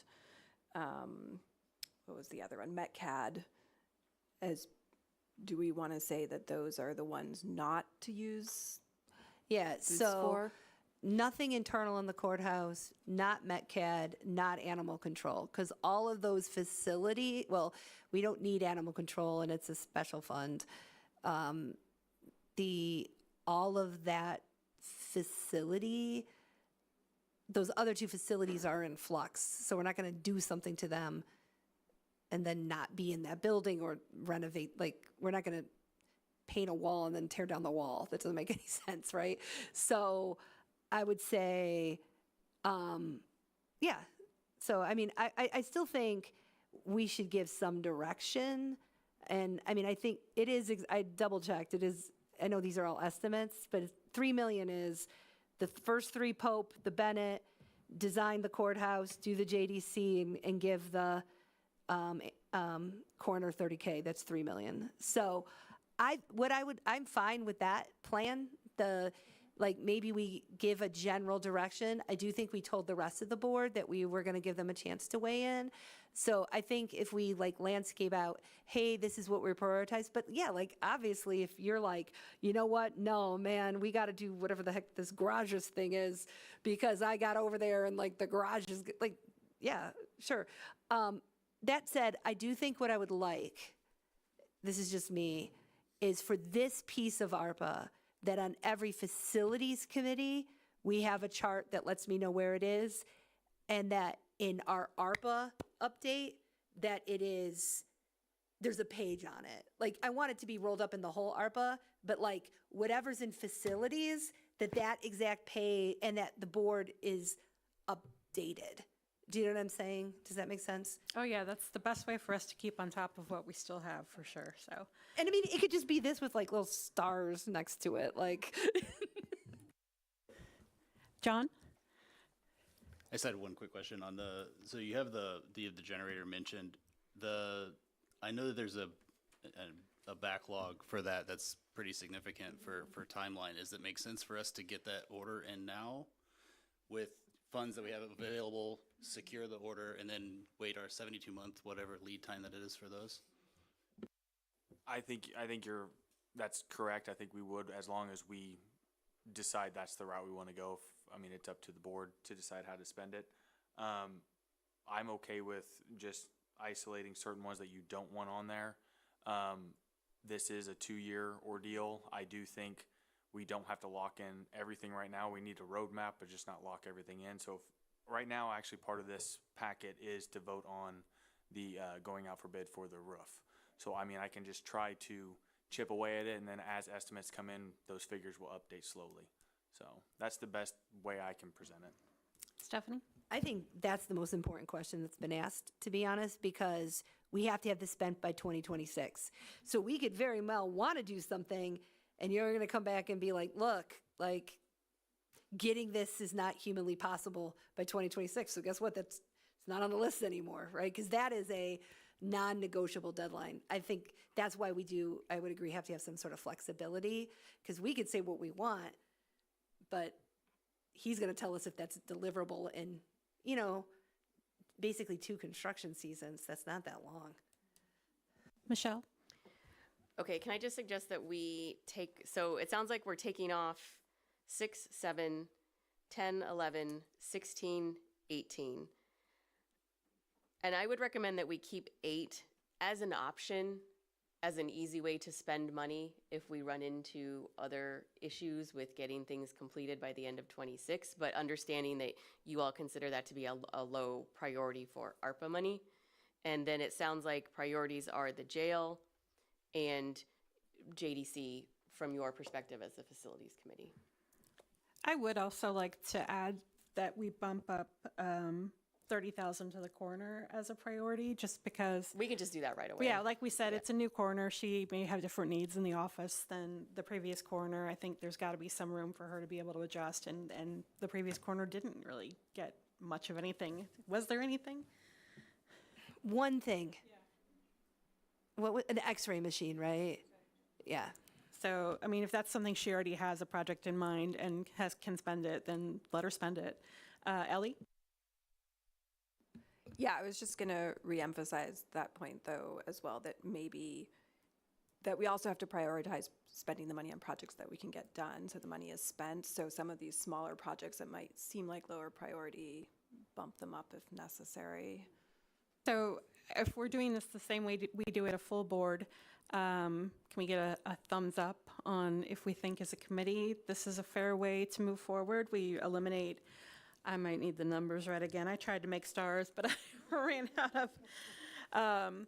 what was the other one? MetCAD. Do we want to say that those are the ones not to use Yeah, this so for? nothing internal in the courthouse, not MetCAD, not animal control, because all of those well, we don't need animal control and it's a special fund. All of that facility, those other two facilities are in flux, so we're not going to do something to them and then not be in that building or renovate, like, we're not going to paint a wall and then tear down the wall. That doesn't make any sense, right? So I would say, yeah. So, I mean, I still think we should give some direction. And I mean, I think it is, I double checked, it is, I know these are all estimates, but 3 million is the first three Pope, the Bennett, design the courthouse, do the JDC, and give the coroner 30K. That's 3 million. So I'm fine with that plan. Maybe we give a general direction. I do think we told the rest of the board that we were going to give them a chance to weigh in. So I think if we landscape out, hey, this is what we're prioritized. But yeah, obviously if you're like, you know what? No, man, we got to do whatever the heck this garages thing is because I got over there and the garage is yeah, sure. That said, I do think what I would like, this is just me, is for this piece of ARPA that on every facilities committee, we have a chart that lets me know where it is, and that in our ARPA update, that there's a page on it. I want it to be rolled up in the whole ARPA, but whatever's in facilities, that exact pay and that the board is updated. Do you know what I'm saying? Does that make sense? Oh, yeah, that's the best way for us to keep on top of what we still have, for sure, so. And I mean, it could just be this with little stars next to it, John? I just had one quick question on so you have the generator mentioned. I know that there's a backlog for that's pretty significant for timeline. Does it make sense for us to get that order in now with funds that we have available, secure the order, and then wait our 72-month, whatever lead time that it is for those? I think that's correct. I think we would, as long as we decide that's the route we want to go. I mean, it's up to the board to decide how to spend it. I'm okay with just isolating certain ones that you don't want on there. This is a 2-year ordeal. I do think we don't have to lock in everything right now. We need a roadmap, but just not lock everything in. So right now, actually, part of this packet is to vote on the going out for bid for the roof. So, I mean, I can just try to chip away at it, and then as estimates come in, those figures will update slowly. So that's the best way I can present it. Stephanie? I think that's the most important question that's been asked, to be honest, because we have to have this spent by 2026. So we could very well want to do something, and you're going to come back and be like, look, getting this is not humanly possible by 2026. So guess what? It's not on the list anymore, right? Because that is a non-negotiable deadline. I think that's why I would agree, have to have some sort of flexibility, because we could say what we want, but he's going to tell us if that's deliverable in, basically 2 construction seasons. That's not that long. Michelle? Okay, can I just suggest that so it sounds like we're taking off 6, 7, 10, 11, 16, 18. And I would recommend that we keep 8 as an option, as an easy way to spend money if we run into other issues with getting things completed by the end of 26, but understanding that you all consider that to be a low priority for ARPA money. And then it sounds like priorities are the jail and JDC from your perspective as the facilities committee. I would also like to add that we bump up 30,000 to the coroner as a priority, just because. We can just do that right away. Yeah, like we said, it's a new coroner. She may have different needs in the office than the previous coroner. I think there's got to be some room for her to be able to adjust, and the previous coroner didn't really get much of anything. Was there anything? One thing. Yeah. An X-ray machine, right? Yeah. So, I mean, if that's something she already has a project in mind and can spend it, then let her spend it. Ellie? Yeah, I was just going to reemphasize that point, though, as well, that maybe that we also have to prioritize spending the money on projects that we can get done, so the money is spent. So some of these smaller projects that might seem like lower priority, bump them up if necessary. So if we're doing this the same way we do it a full board, can we get a thumbs up on if we think as a committee this is a fair way to move forward? We eliminate, I might need the numbers right again. I tried to make stars, but I ran out of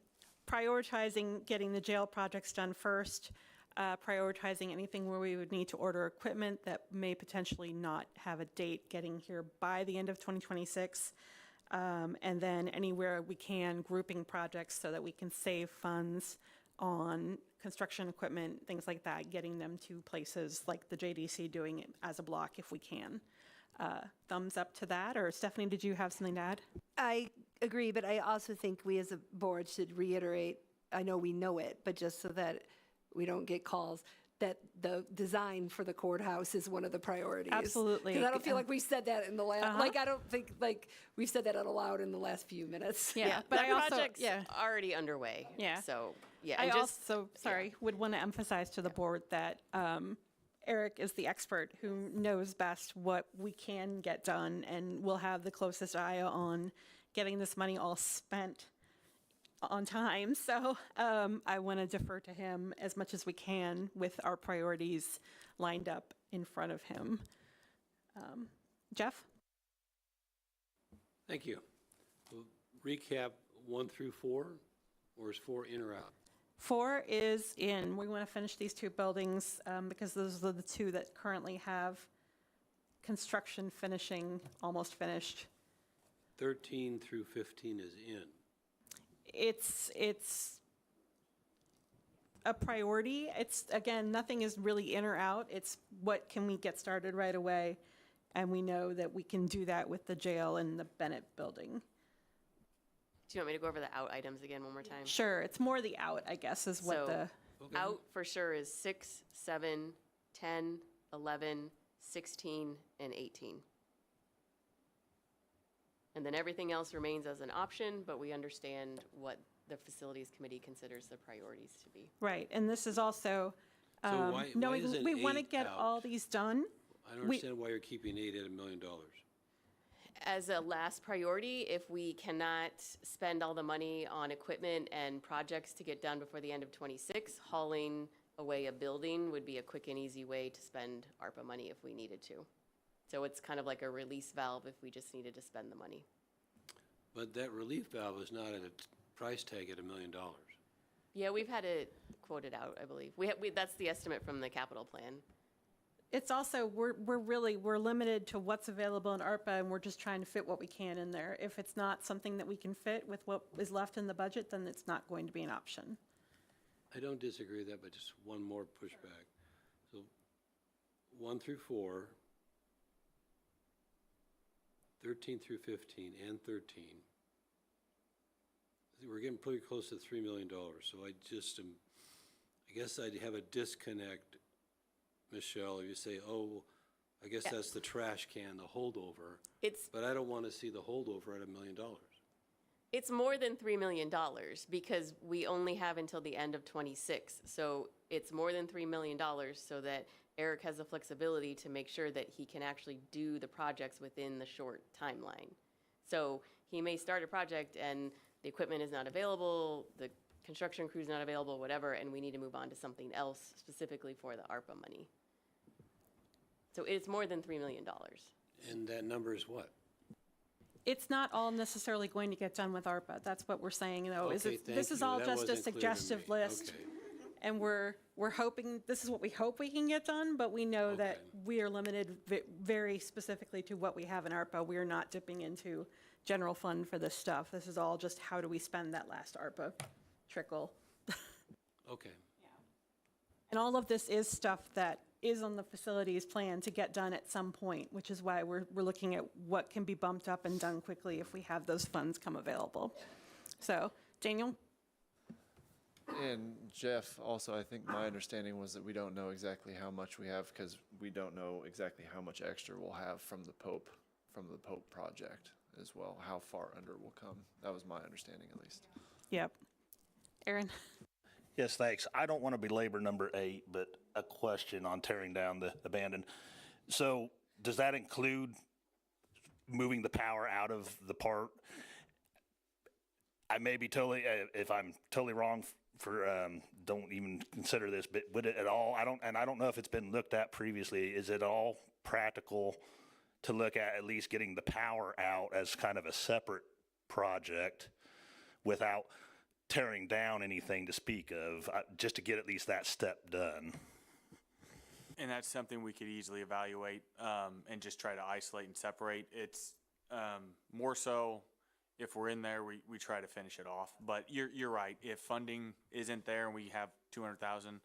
prioritizing getting the jail projects done first, prioritizing anything where we would need to order equipment that may potentially not have a date getting here by the end of 2026. And then anywhere we can, grouping projects so that we can save funds on construction equipment, things like that, getting them to places like the JDC, doing it as a block if we can. Thumbs up to that, or Stephanie, did you have something to add? I agree, but I also think we as a board should reiterate, I know we know it, but just so that we don't get calls, that the design for the courthouse is one of the priorities. Absolutely. Because I don't feel like we said that in the last, like, I don't think, like, we've said that out loud in the last few minutes. Yeah, but that I also, project's yeah. already underway. Yeah. So, yeah. I and just, also, sorry, would want to emphasize to the board that Eric is the expert who knows best what we can get done and will have the closest eye on getting this money all spent on time. So I want to defer to him as much as we can with our priorities lined up in front of him. Jeff? Thank you. We'll recap 1 through 4, or is 4 in or out? 4 is in. We want to finish these 2 buildings because those are the 2 that currently have construction finishing, almost finished. 13 through 15 is in. It's a priority. It's, again, nothing is really in or out. It's what can we get started right away? And we know that we can do that with the jail and the Bennett building. do you want me to go over the out items again one more time? Sure, it's more the out, I guess, is what So, the, out for sure is 6, 7, 10, 11, 16, and 18. And then everything else remains as an option, but we understand what the facilities committee considers the priorities to be. right, and this is also, So why knowing is it we want to 8 get out? all these done. I don't understand why you're keeping 8 at $1 million. As a last priority, if we cannot spend all the money on equipment and projects to get done before the end of '26, hauling away a building would be a quick and easy way to spend ARPA money if we needed to. So it's kind of like a release valve if we just needed to spend the money. But that relief valve is not at a price tag at $1 million. Yeah, we've had it quoted out, I believe. That's the estimate from the capital plan. It's also, we're limited to what's available in ARPA, and we're just trying to fit what we can in there. If it's not something that we can fit with what is left in the budget, then it's not going to be an option. I don't disagree with that, but just one more pushback. So 1 through 4, 13 through 15, and 13. We're getting pretty close to $3 million, so I guess I'd have a disconnect, Michelle, if you say, oh, I guess that's the trash can, the holdover. But I don't want to see the holdover at $1 million. It's more than $3 million because we only have until the end of '26. So it's more than $3 million so that Eric has the flexibility to make sure that he can actually do the projects within the short timeline. So he may start a project and the equipment is not available, the construction crew is not available, whatever, and we need to move on to something else specifically for the ARPA money. So it's more than $3 million. And that number is what? It's not all necessarily going to get done with ARPA. That's what we're saying, though. Okay, This is thank all you. That just a wasn't clear to suggestive me. list. Okay. And we're hoping, this is what we hope we can get done, but we know that we are limited very specifically to what we have in ARPA. We are not dipping into general fund for this stuff. This is all just how do we spend that last ARPA trickle. Okay. And all of this is stuff that is on the facilities plan to get done at some point, which is why we're looking at what can be bumped up and done quickly if we have those funds come available. So, Daniel? And Jeff, also, I think my understanding was that we don't know exactly how much we have because we don't know exactly how much extra we'll have from the Pope project as well, how far under we'll come. That was my understanding at least. Yep. Aaron? Yes, thanks. I don't want to belabor number 8, but a question on tearing down the abandoned. So does that include moving the power out of the part? I may be totally, if I'm totally wrong don't even consider this, but would it at all, I don't know if it's been looked at previously, is it all practical to look at least getting the power out as kind of a separate project without tearing down anything to speak of, just to get at least that step done? And that's something we could easily evaluate and just try to isolate and separate. It's more so if we're in there, we try to finish it off. But you're right. If funding isn't there and we have 200,000,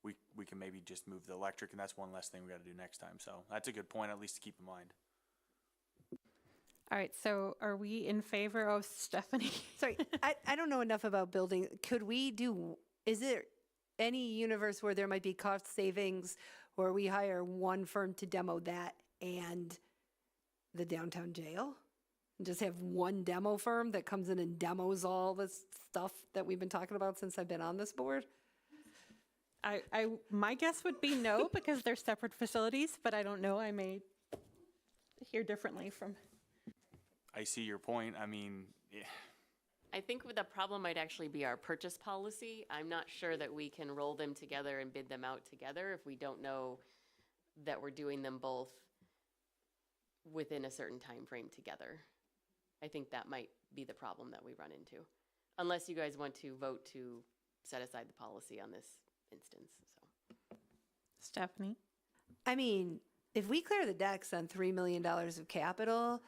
we can maybe just move the electric, and that's one less thing we got to do next time. So that's a good point, at least to keep in mind. All right, so are we in favor of Stephanie? Sorry, I don't know enough about building. Could we do, is there any universe where there might be cost savings where we hire one firm to demo that and the downtown jail? And just have one demo firm that comes in and demos all this stuff that we've been talking about since I've been on this board? My guess would be no, because they're separate facilities, but I don't know. I may hear differently from. I see your point. I mean, yeah. I think the problem might actually be our purchase policy. I'm not sure that we can roll them together and bid them out together if we don't know that we're doing them both within a certain time frame together. I think that might be the problem that we run into, unless you guys want to vote to set aside the policy on this instance. So, Stephanie? I mean, if we clear the decks on $3 million of capital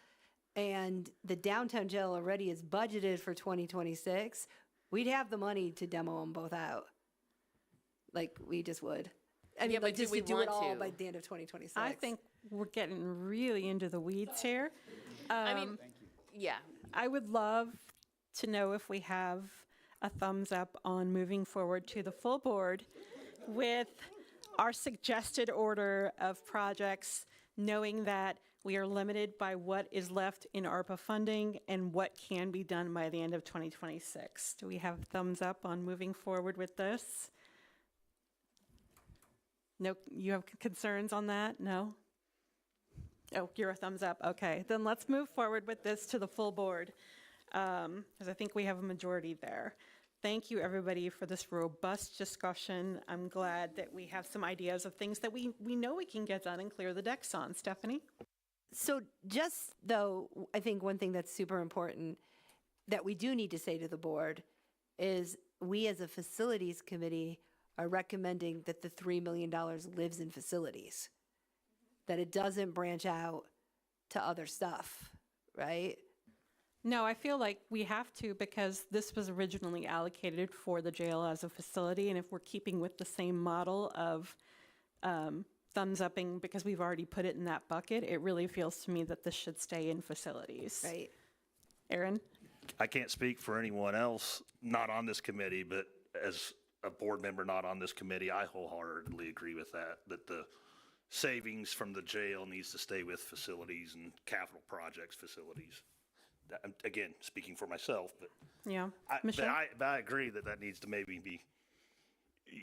and the downtown jail already is budgeted for 2026, we'd have the money to demo them both out. Like, we just would. I mean, Yeah, but like, do just we to do it want all to? by the end of 2026. I think we're getting really into the weeds here. I mean, yeah, I would love to know if we have a thumbs up on moving forward to the full board with our suggested order of projects, knowing that we are limited by what is left in ARPA funding and what can be done by the end of 2026. Do we have thumbs up on moving forward with this? No, you have concerns on that? No? Oh, you're a thumbs up. Okay, then let's move forward with this to the full board, because I think we have a majority there. Thank you, everybody, for this robust discussion. I'm glad that we have some ideas of things that we know we can get done and clear the decks on. Stephanie? So just though, I think one thing that's super important that we do need to say to the board is we as a facilities committee are recommending that the $3 million lives in facilities, that it doesn't branch out to other stuff, right? No, I feel like we have to, because this was originally allocated for the jail as a facility, and if we're keeping with the same model of thumbs upping because we've already put it in that bucket, it really feels to me that this should stay in facilities. Right. Aaron? I can't speak for anyone else not on this committee, but as a board member not on this committee, I wholeheartedly agree with that the savings from the jail needs to stay with facilities and capital projects facilities. Again, speaking for myself, but Yeah. but Michelle? I agree that needs to maybe be,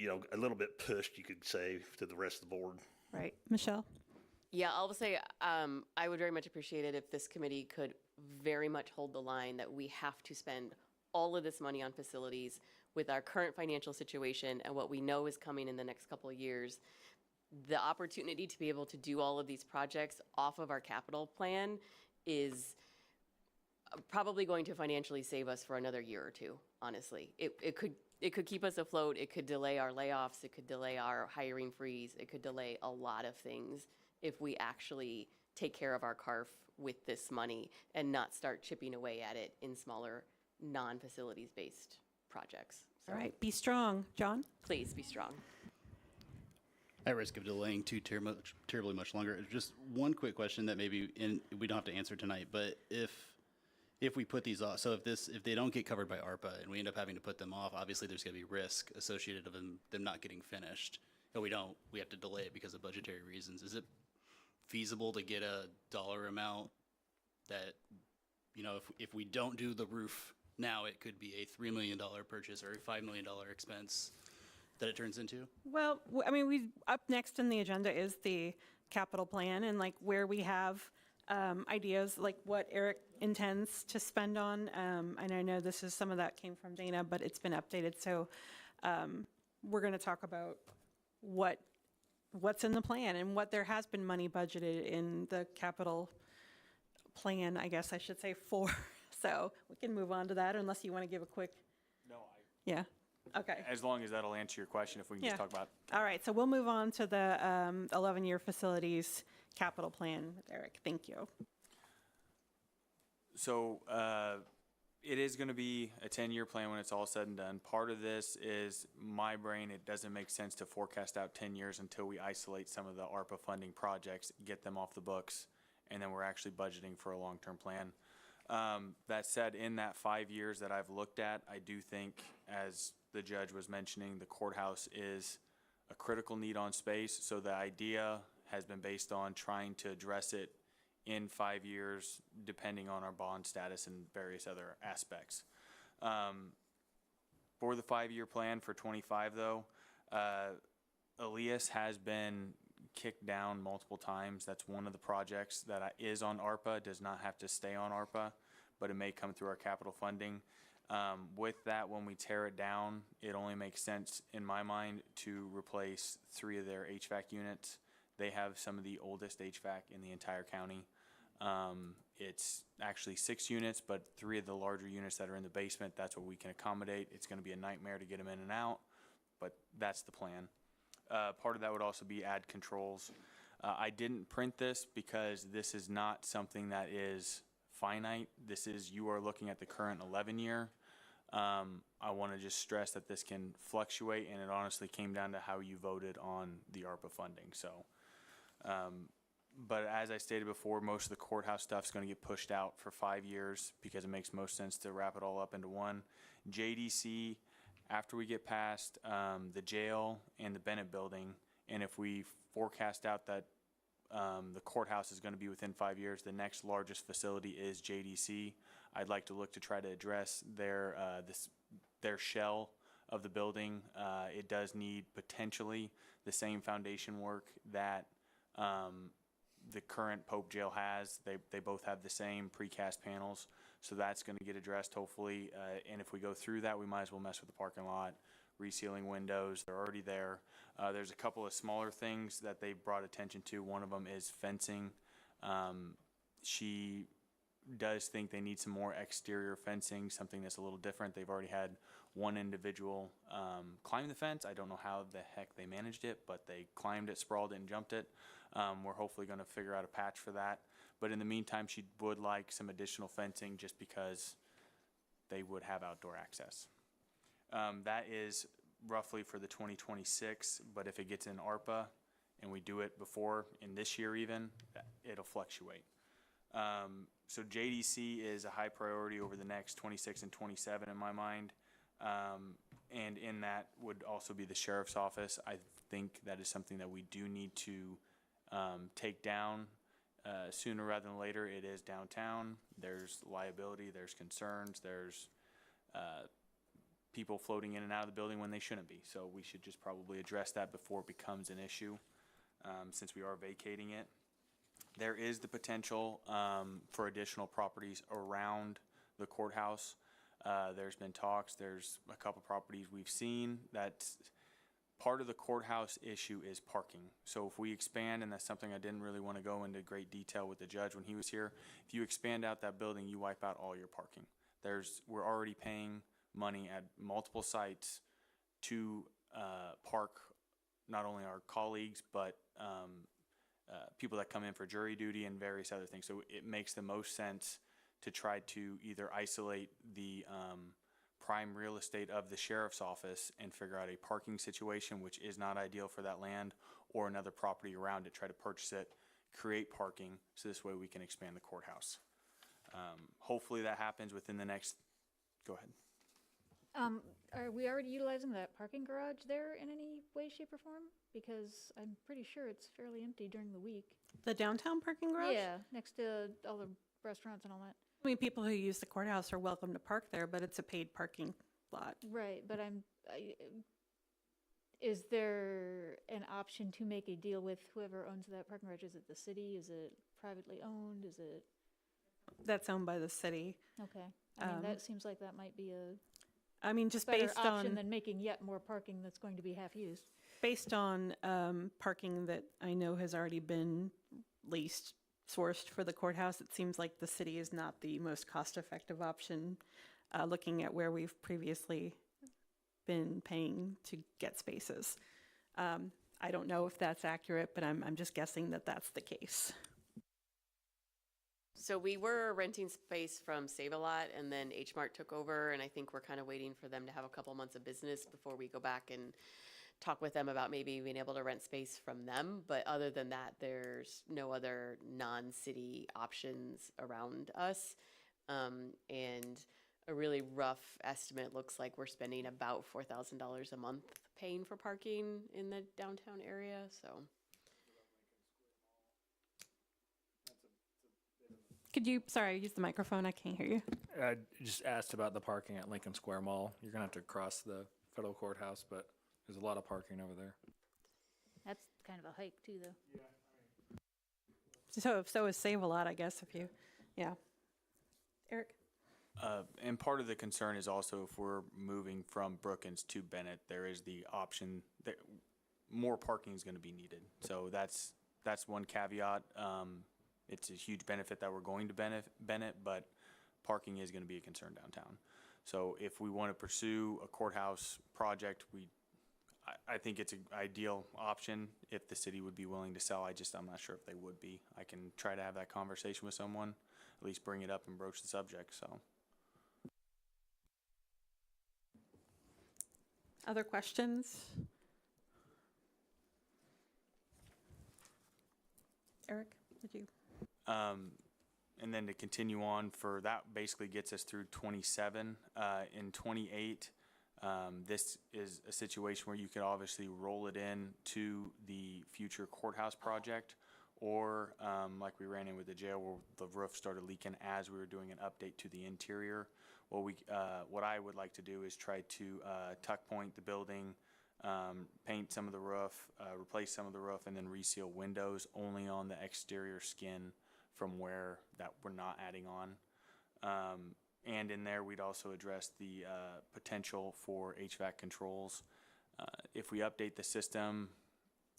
a little bit pushed, you could say, to the rest of the board. Right. Michelle? yeah. I'll say I would very much appreciate it if this committee could very much hold the line that we have to spend all of this money on facilities with our current financial situation and what we know is coming in the next couple of years. The opportunity to be able to do all of these projects off of our capital plan is probably going to financially save us for another year or two, honestly. It could keep us afloat. It could delay our layoffs. It could delay our hiring freeze. It could delay a lot of things if we actually take care of our CARF with this money and not start chipping away at it in smaller, non-facilities based projects. So All right. Be strong. John? please be strong. At risk of delaying terribly much longer, just one quick question that maybe we don't have to answer tonight, but if if we put these off, so if they don't get covered by ARPA and we end up having to put them off, obviously there's going to be risk associated with them not getting finished. But we have to delay it because of budgetary reasons. Is it feasible to get a dollar amount that, if we don't do the roof now, it could be a $3 million purchase or a $5 million expense that it turns into? Well, up next in the agenda is the capital plan and like where we have ideas, like what Eric intends to spend on. And I know some of that came from Dana, but it's been updated. So we're going to talk about what's in the plan and what there has been money budgeted in the capital plan, I guess I should say, for. So we can move on to that unless you want to give a quick. No, Yeah. Okay. as long as that'll answer your question, if we can just Yeah. talk about. All right. So we'll move on to the 11-year facilities capital plan with Eric. Thank you. So it is going to be a 10-year plan when it's all said and done. Part of this is my brain. It doesn't make sense to forecast out 10 years until we isolate some of the ARPA funding projects, get them off the books, and then we're actually budgeting for a long-term plan. That said, in that 5 years that I've looked at, I do think, as the judge was mentioning, the courthouse is a critical need on space. So the idea has been based on trying to address it in 5 years, depending on our bond status and various other aspects. For the 5-year plan for 25, though, Elias has been kicked down multiple times. That's one of the projects that is on ARPA, does not have to stay on ARPA, but it may come through our capital funding. With that, when we tear it down, it only makes sense, in my mind, to replace 3 of their HVAC units. They have some of the oldest HVAC in the entire county. It's actually 6 units, but 3 of the larger units that are in the basement, that's what we can accommodate. It's going to be a nightmare to get them in and out, but that's the plan. Part of that would also be add controls. I didn't print this because this is not something that is finite. You are looking at the current 11-year. I want to just stress that this can fluctuate, and it honestly came down to how you voted on the ARPA funding. So, but as I stated before, most of the courthouse stuff is going to get pushed out for 5 years because it makes most sense to wrap it all up into one. JDC, after we get past the jail and the Bennett building, and if we forecast out that the courthouse is going to be within 5 years, the next largest facility is JDC. I'd like to look to try to address their shell of the building. It does need potentially the same foundation work that the current Pope jail has. They both have the same precast panels, so that's going to get addressed hopefully. And if we go through that, we might as well mess with the parking lot, resealing windows. They're already there. There's a couple of smaller things that they brought attention to. One of them is fencing. She does think they need some more exterior fencing, something that's a little different. They've already had one individual climb the fence. I don't know how the heck they managed it, but they climbed it, sprawled it, and jumped it. We're hopefully going to figure out a patch for that. But in the meantime, she would like some additional fencing just because they would have outdoor access. That is roughly for the 2026, but if it gets in ARPA and we do it before, in this year even, it'll fluctuate. So JDC is a high priority over the next 26 and 27 in my mind. And in that would also be the sheriff's office. I think that is something that we do need to take down sooner rather than later. It is downtown. There's liability, there's concerns, there's people floating in and out of the building when they shouldn't be. So we should just probably address that before it becomes an issue, since we are vacating it. There is the potential for additional properties around the courthouse. There's been talks. There's a couple properties we've seen. That's part of the courthouse issue is parking. So if we expand, and that's something I didn't really want to go into great detail with the judge when he was here, if you expand out that building, you wipe out all your parking. We're already paying money at multiple sites to park not only our colleagues, but people that come in for jury duty and various other things. So it makes the most sense to try to either isolate the prime real estate of the sheriff's office and figure out a parking situation, which is not ideal for that land, or another property around it, try to purchase it, create parking, so this way we can expand the courthouse. Hopefully that happens within the next, go ahead. Are we already utilizing that parking garage there in any way, shape, or form? Because I'm pretty sure it's fairly empty during the week. The downtown parking garage? Yeah, next to all the restaurants and all that. I mean, people who use the courthouse are welcome to park there, but it's a paid parking lot. Right, but is there an option to make a deal with whoever owns that parking garage? Is it the city? Is it privately owned? Is it? That's owned by the city. Okay. I mean, that seems like that might be a I mean, just better based option on, than making yet more parking that's going to be half used. based on parking that I know has already been leased, sourced for the courthouse, it seems like the city is not the most cost-effective option, looking at where we've previously been paying to get spaces. I don't know if that's accurate, but I'm just guessing that that's the case. So we were renting space from Save-A-Lot, and then H Mart took over, and I think we're kind of waiting for them to have a couple months of business before we go back and talk with them about maybe being able to rent space from them. But other than that, there's no other non-city options around us. And a really rough estimate looks like we're spending about $4,000 a month paying for parking in the downtown area, so. Could you, sorry, use the microphone, I can't hear you. I just asked about the parking at Lincoln Square Mall. You're gonna have to cross the federal courthouse, but there's a lot of parking over there. That's kind of a hike too, though. So is Save-A-Lot, I guess, if you, yeah. Eric? And part of the concern is also if we're moving from Brookins to Bennett, there is the option that more parking is going to be needed. So that's one caveat. It's a huge benefit that we're going to Bennett, but parking is going to be a concern downtown. So if we want to pursue a courthouse project, I think it's an ideal option if the city would be willing to sell. I'm not sure if they would be. I can try to have that conversation with someone, at least bring it up and broach the subject, so. Other questions? Eric, did you? And then to continue on for that basically gets us through 27. In 28, this is a situation where you could obviously roll it in to the future courthouse project, or like we ran in with the jail where the roof started leaking as we were doing an update to the interior. What I would like to do is try to tuck point the building, paint some of the roof, replace some of the roof, and then reseal windows only on the exterior skin from where that we're not adding on. And in there, we'd also address the potential for HVAC controls. If we update the system,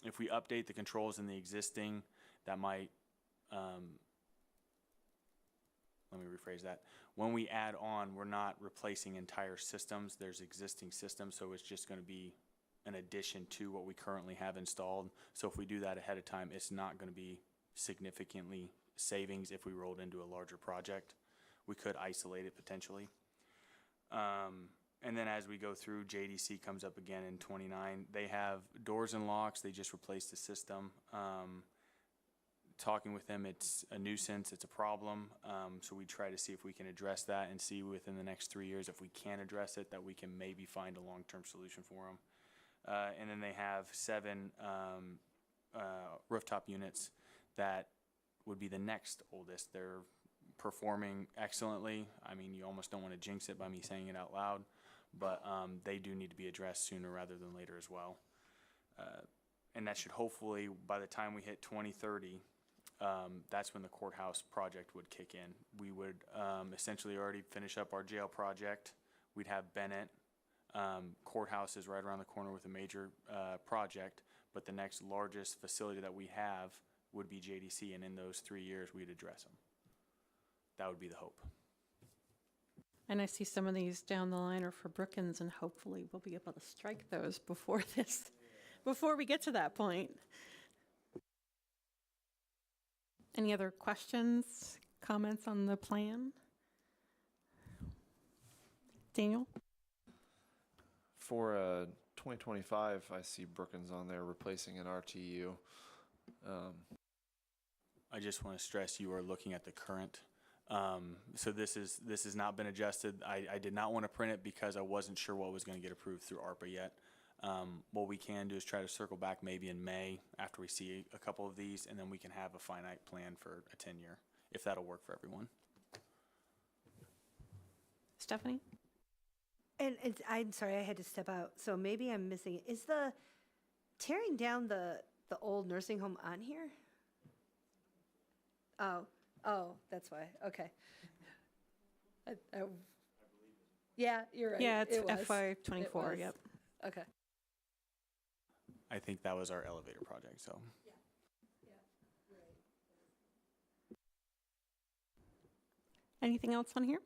if we update the controls in the existing, that might, let me rephrase that. When we add on, we're not replacing entire systems. There's existing systems, so it's just going to be an addition to what we currently have installed. So if we do that ahead of time, it's not going to be significantly savings if we rolled into a larger project. We could isolate it potentially. And then as we go through, JDC comes up again in 29. They have doors and locks. They just replaced the system. Talking with them, it's a nuisance, it's a problem. So we try to see if we can address that and see within the next 3 years if we can address it, that we can maybe find a long-term solution for them. And then they have 7 rooftop units that would be the next oldest. They're performing excellently. I mean, you almost don't want to jinx it by me saying it out loud, but they do need to be addressed sooner rather than later as well. And that should hopefully, by the time we hit 2030, that's when the courthouse project would kick in. We would essentially already finish up our jail project. We'd have Bennett. Courthouse is right around the corner with a major project, but the next largest facility that we have would be JDC, and in those 3 years, we'd address them. That would be the hope. And I see some of these down the line are for Brookins, and hopefully we'll be able to strike those before we get to that point. Any other questions, comments on the plan? Daniel? For 2025, I see Brookins on there replacing an RTU. I just want to stress you are looking at the current So this has not been adjusted. I did not want to print it because I wasn't sure what was going to get approved through ARPA yet. What we can do is try to circle back maybe in May after we see a couple of these, and then we can have a finite plan for a 10-year, if that'll work for everyone. Stephanie? And I'm sorry, I had to step out, so maybe I'm missing it. Is the tearing down the old nursing home on here? Oh, that's why, okay. Yeah, you're right. Yeah, it's it was. FY It '24, was. yep. Okay. I think that was our elevator project, so. Anything else on here?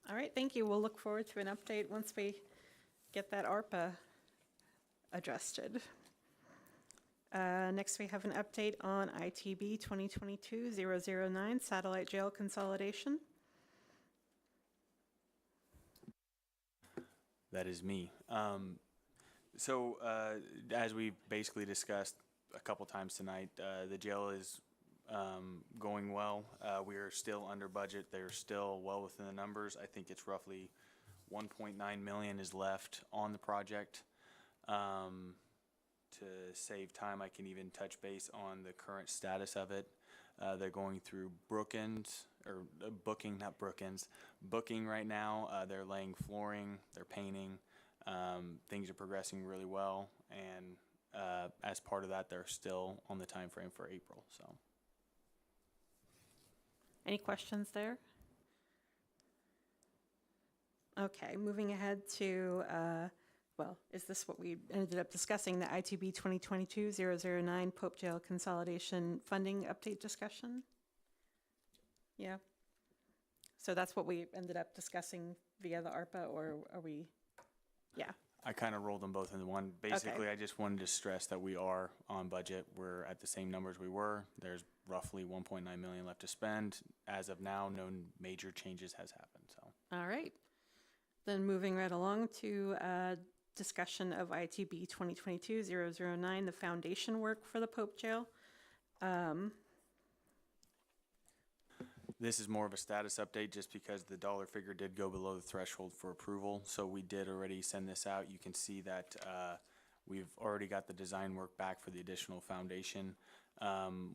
All right, thank you. We'll look forward to an update once we get that ARPA adjusted. Next, we have an update on ITB 2022-009, satellite jail consolidation. That is me. So as we basically discussed a couple times tonight, the jail is going well. We are still under budget. They're still well within the numbers. I think it's roughly 1.9 million is left on the project. To save time, I can even touch base on the current status of it. They're going through booking right now. They're laying flooring, they're painting. Things are progressing really well, and as part of that, they're still on the time frame for April. So, Any questions there? Okay, moving ahead to, is this what we ended up discussing, the ITB 2022-009 Pope Jail Consolidation Funding Update discussion? Yeah. So that's what we ended up discussing via the ARPA, or are we, yeah. I kind of rolled them both into one. Basically, I just wanted to stress that we are on budget. We're at the same numbers we were. There's roughly 1.9 million left to spend. As of now, no major changes has happened. So. All right. Then moving right along to discussion of ITB 2022-009, the foundation work for the Pope Jail. This is more of a status update just because the dollar figure did go below the threshold for approval. So we did already send this out. You can see that we've already got the design work back for the additional foundation.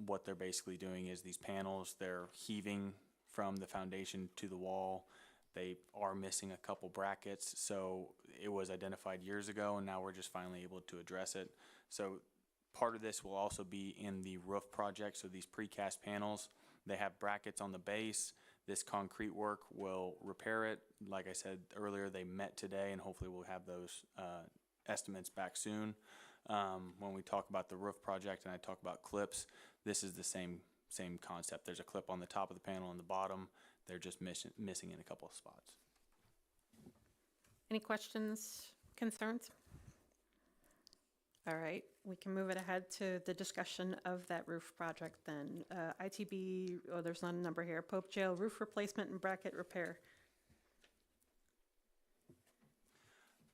What they're basically doing is these panels, they're heaving from the foundation to the wall. They are missing a couple brackets, so it was identified years ago, and now we're just finally able to address it. So part of this will also be in the roof project. So these precast panels, they have brackets on the base. This concrete work will repair it. Like I said earlier, they met today, and hopefully we'll have those estimates back soon. When we talk about the roof project and I talk about clips, this is the same concept. There's a clip on the top of the panel and the bottom. They're just missing in a couple of spots. Any questions, concerns? All right, we can move it ahead to the discussion of that roof project then. ITB, there's not a number here, Pope Jail roof replacement and bracket repair.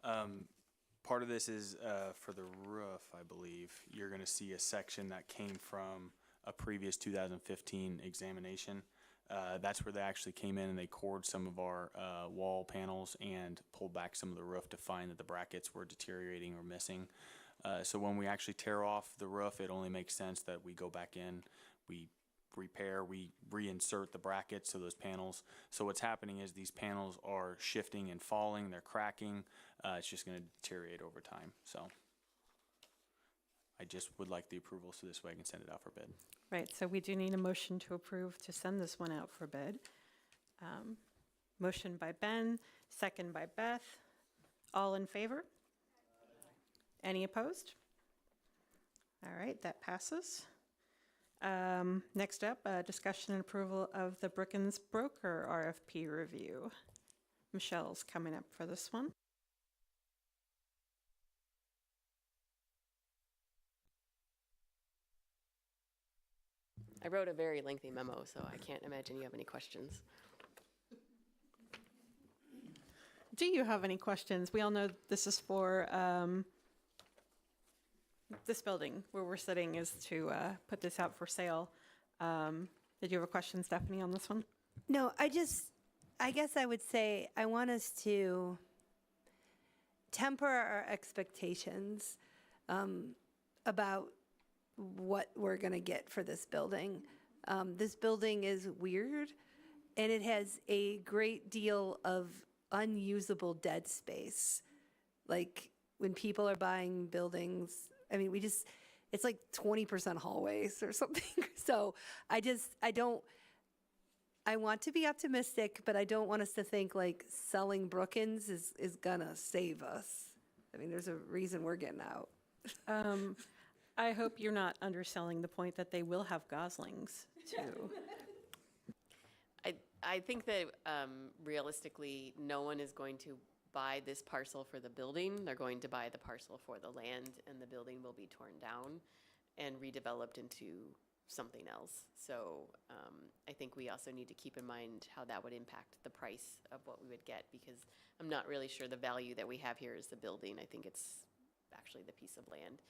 Part of this is for the roof, I believe. You're going to see a section that came from a previous 2015 examination. That's where they actually came in and they cored some of our wall panels and pulled back some of the roof to find that the brackets were deteriorating or missing. So when we actually tear off the roof, it only makes sense that we go back in, we repair, we reinsert the brackets to those panels. So what's happening is these panels are shifting and falling, they're cracking. It's just going to deteriorate over time. So I just would like the approval so this way I can send it out for bid. Right, so we do need a motion to approve to send this one out for bid. Motion by Ben, second by Beth. All in favor? Any opposed? All right, that passes. Next up, discussion and approval of the Brookins Broker RFP review. Michelle's coming up for this one. I wrote a very lengthy memo, so I can't imagine you have any questions. Do you have any questions? We all know this is for this building where we're sitting is to put this out for sale. Did you have a question, Stephanie, on this one? No, I guess I would say I want us to temper our expectations about what we're going to get for this building. This building is weird, and it has a great deal of unusable dead space. Like when people are buying buildings, I mean, it's like 20% hallways or something. So I want to be optimistic, but I don't want us to think like selling Brookins is gonna save us. I mean, there's a reason we're getting out. I hope you're not underselling the point that they will have goslings too. I think that realistically, no one is going to buy this parcel for the building. They're going to buy the parcel for the land, and the building will be torn down and redeveloped into something else. So I think we also need to keep in mind how that would impact the price of what we would get, because I'm not really sure the value that we have here is the building. I think it's actually the piece of land.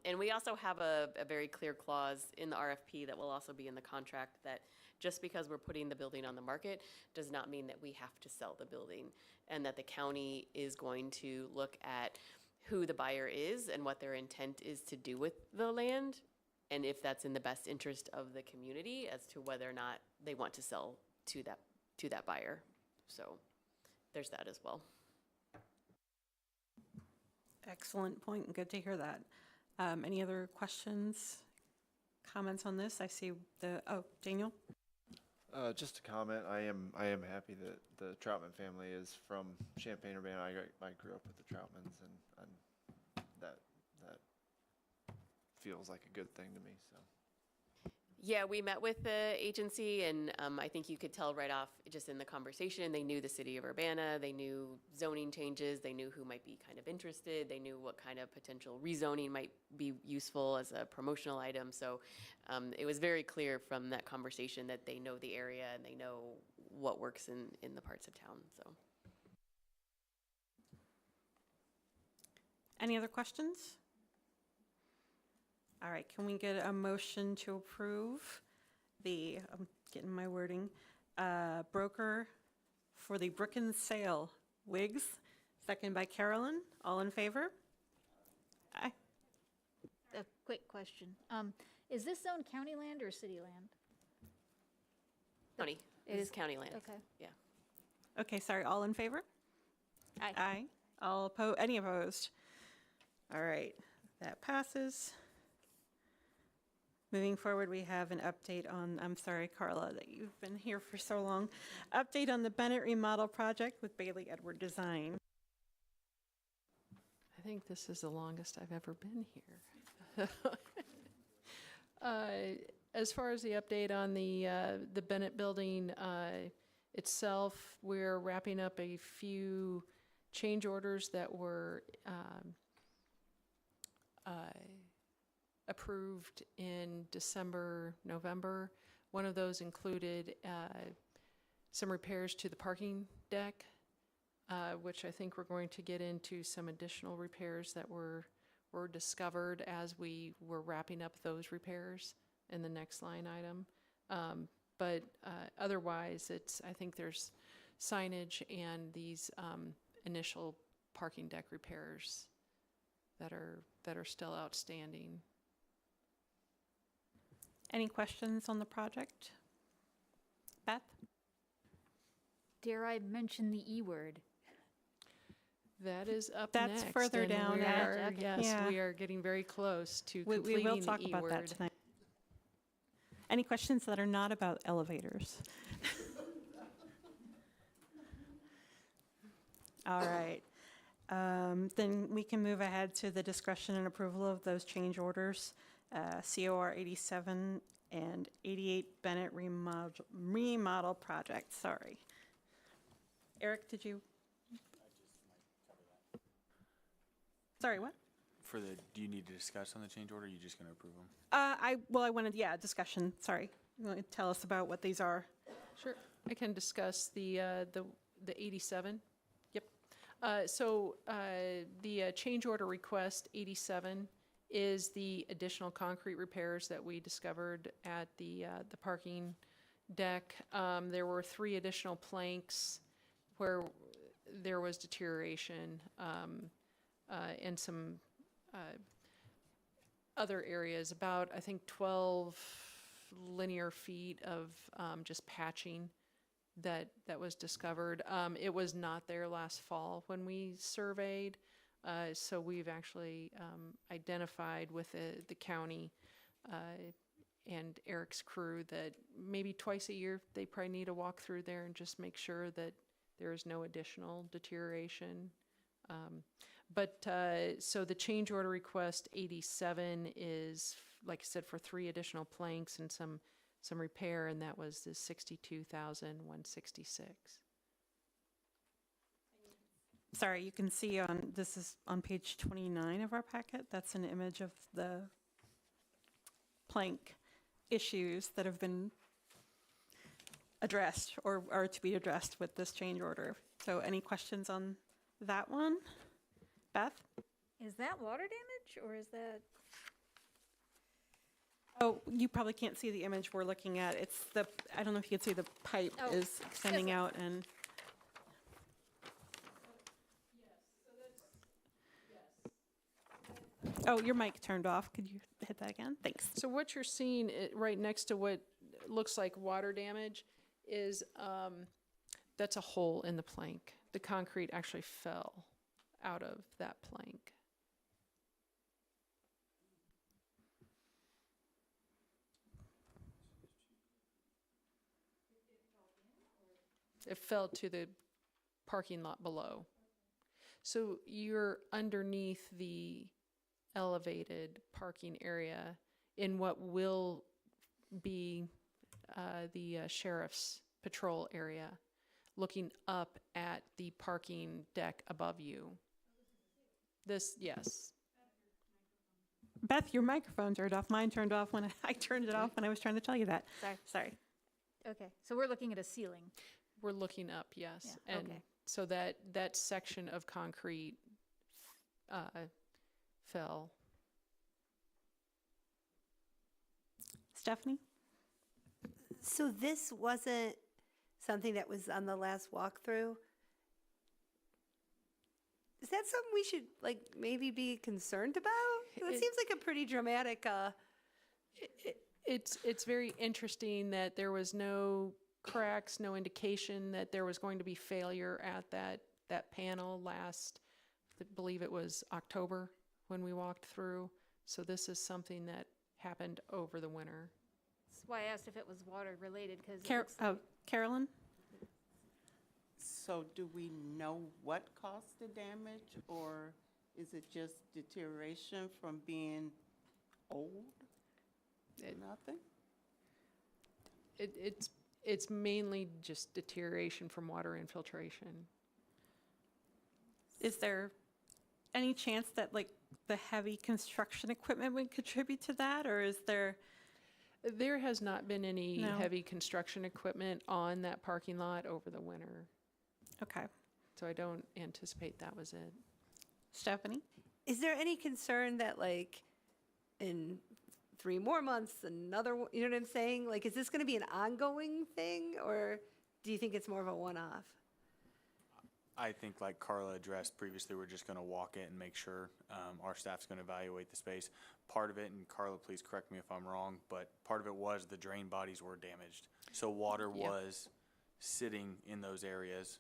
And we also have a very clear clause in the RFP that will also be in the contract that just because we're putting the building on the market does not mean that we have to sell the building, and that the county is going to look at who the buyer is and what their intent is to do with the land, and if that's in the best interest of the community as to whether or not they want to sell to that buyer. So there's that as well. Excellent point. Good to hear that. Any other questions, comments on this? I see Daniel? Just a comment. I am happy that the Troutman family is from Champaign, Urbana. I grew up with the Troutmans, and that feels like a good thing to me. So. Yeah, we met with the agency, and I think you could tell right off just in the conversation, they knew the city of Urbana, they knew zoning changes, they knew who might be kind of interested, they knew what kind of potential rezoning might be useful as a promotional item. So it was very clear from that conversation that they know the area and they know what works in the parts of town. So. Any other questions? All right, can we get a motion to approve I'm getting my wording, broker for the Brookins sale, Wiggs, second by Carolyn. All in favor? Aye. A quick question. Is this zone county land or city land? County. It is county land. Okay. Yeah. Okay, sorry, all in favor? Aye. Aye. All any opposed? All right, that passes. Moving forward, we have an update on, I'm sorry, Carla, that you've been here for so long. Update on the Bennett remodel project with Bailey Edward Design. I think this is the longest I've ever been here. As far as the update on the Bennett building itself, we're wrapping up a few change orders that were approved in December, November. One of those included some repairs to the parking deck, which I think we're going to get into some additional repairs that were discovered as we were wrapping up those repairs in the next line item. But otherwise, I think there's signage and these initial parking deck repairs that are still outstanding. Any questions on the project? Beth? Dare I mention the E word? That is up That's next. further and down. we are- Okay. Yes, Yeah. we are getting very close to We completing will talk the about that E-word. tonight. Any questions that are not about elevators? All right. Then we can move ahead to the discussion and approval of those change orders. COR 87 and 88 Bennett remodel project, sorry. Eric, did you? Sorry, what? Do you need to discuss on the change order, or are you just gonna approve them? I wanted, discussion, sorry. You want to tell us about what these are? Sure, I can discuss the 87. Yep. So the change order request 87 is the additional concrete repairs that we discovered at the parking deck. There were 3 additional planks where there was deterioration, and some other areas, about, I think, 12 linear feet of just patching that was discovered. It was not there last fall when we surveyed, so we've actually identified with the county and Eric's crew that maybe twice a year they probably need to walk through there and just make sure that there is no additional deterioration. So the change order request 87 is, like I said, for 3 additional planks and some repair, and that was the $62,166. Sorry, you can see this is on page 29 of our packet. That's an image of the plank issues that have been addressed or are to be addressed with this change order. So any questions on that one? Beth? Is that water damage or is that? Oh, you probably can't see the image we're looking at. It's I don't know if you can see the pipe Oh, is extending out and. Oh, your mic turned off. Could you hit that again? Thanks. So what you're seeing right next to what looks like water damage is, that's a hole in the plank. The concrete actually fell out of that plank. It fell to the parking lot below. So you're underneath the elevated parking area in what will be the sheriff's patrol area, looking up at the parking deck above you. Yes. Beth, your microphone turned off. Mine turned off when I turned it off when I was trying to tell you that. Sorry. Okay, so we're looking at a ceiling. We're looking up, yes. Yeah, And okay. so that section of concrete fell. Stephanie? So this wasn't something that was on the last walkthrough? Is that something we should, like, maybe be concerned about? It seems like a pretty dramatic, It's very interesting that there was no cracks, no indication that there was going to be failure at that panel last, I believe it was October when we walked through. So this is something that happened over the winter. That's why I asked if it was water related, because Carolyn? So do we know what caused the damage, or is it just deterioration from being old? Nothing? It's mainly just deterioration from water infiltration. Is there any chance that like the heavy construction equipment would contribute to that, or is there? There has not been any No. heavy construction equipment on that parking lot over the winter. Okay. So I don't anticipate that was it. Stephanie? is there any concern that, like, in 3 more months, another, you know what I'm saying? Like, is this going to be an ongoing thing, or do you think it's more of a one-off? I think like Carla addressed previously, we're just gonna walk it and make sure, our staff's gonna evaluate the space. Part of it, and Carla, please correct me if I'm wrong, but part of it was the drain bodies were damaged. So water Yeah. was sitting in those areas.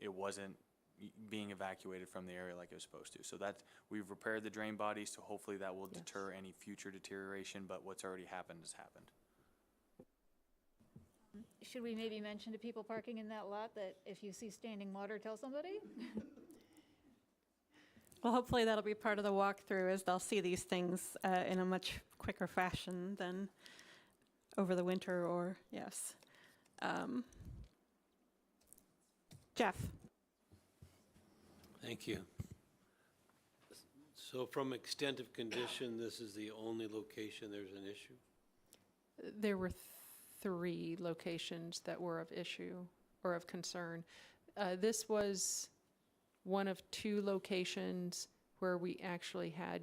It wasn't being evacuated from the area like it was supposed to. So we've repaired the drain bodies, so hopefully that will deter any future deterioration, but what's already happened has happened. Should we maybe mention to people parking in that lot that if you see standing water, tell somebody? Well, hopefully that'll be part of the walkthrough, as they'll see these things in a much quicker fashion than over the winter, or, yes. Jeff? Thank you. So from extent of condition, this is the only location there's an issue? There were 3 locations that were of issue or of concern. This was one of 2 locations where we actually had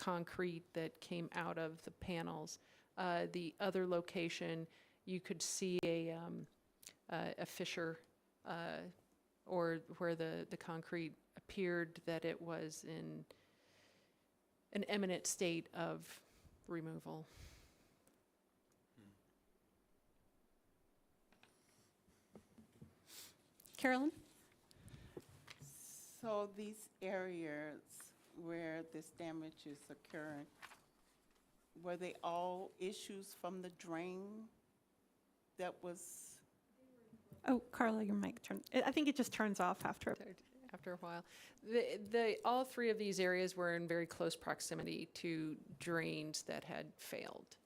concrete that came out of the panels. The other location, you could see a fissure or where the concrete appeared that it was in an imminent state of removal. Carolyn? So these areas where this damage is occurring, were they all issues from the drain that was? Oh, Carla, your mic turned, I think it just turns off after. After a while. All three of these areas were in very close proximity to drains that had failed.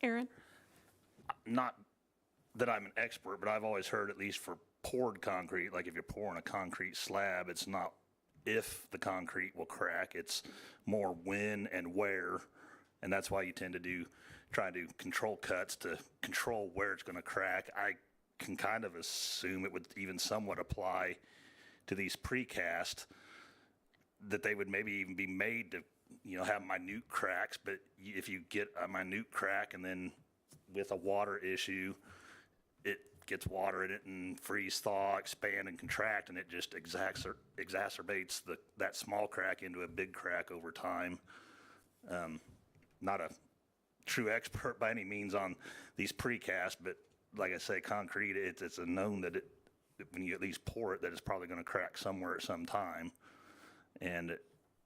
Aaron? Not that I'm an expert, but I've always heard, at least for poured concrete, like if you're pouring a concrete slab, it's not if the concrete will crack, it's more when and where. And that's why you tend to try to control cuts to control where it's going to crack. I can kind of assume it would even somewhat apply to these precast, that they would maybe even be made to, have minute cracks. But if you get a minute crack and then with a water issue, it gets water in it and freeze thaw, expand and contract, and it just exacerbates that small crack into a big crack over time. Not a true expert by any means on these precast, but like I say, concrete, it's a known that when you at least pour it, that it's probably going to crack somewhere at some time. And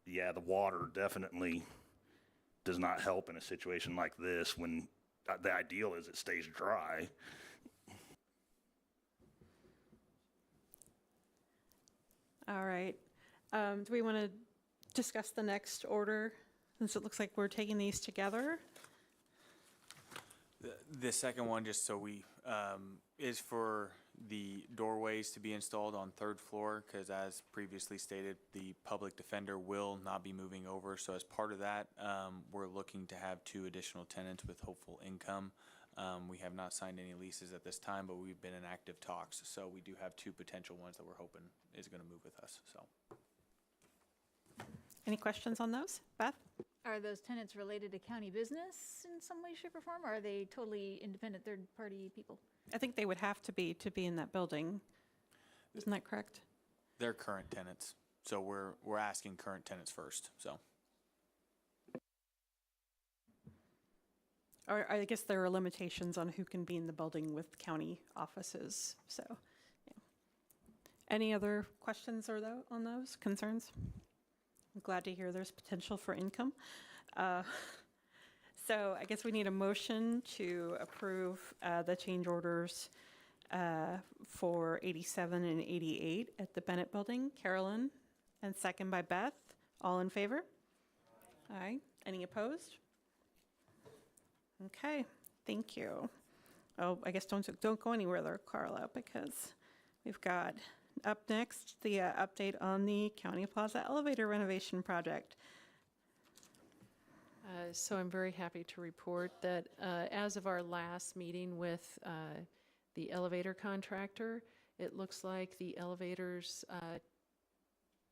yeah, the water definitely does not help in a situation like this, when the ideal is it stays dry. All right. Do we want to discuss the next order, since it looks like we're taking these together? The second one, just so is for the doorways to be installed on third floor, because as previously stated, the public defender will not be moving over. So as part of that, we're looking to have 2 additional tenants with hopeful income. We have not signed any leases at this time, but we've been in active talks. So we do have 2 potential ones that we're hoping is going to move with us. So. Any questions on those? Beth? Are those tenants related to county business in some way, shape, or form, or are they totally independent third-party people? I think they would have to be in that building. Isn't that correct? They're current tenants. So we're asking current tenants first. So. Or I guess there are limitations on who can be in the building with county offices. So, yeah. Any other questions on those concerns? I'm glad to hear there's potential for income. So I guess we need a motion to approve the change orders for 87 and 88 at the Bennett Building. Carolyn, and second by Beth. All in favor? Aye. Any opposed? Okay, thank you. Oh, I guess don't go anywhere there, Carla, because we've got up next the update on the County Plaza elevator renovation project. So I'm very happy to report that as of our last meeting with the elevator contractor, it looks like the elevators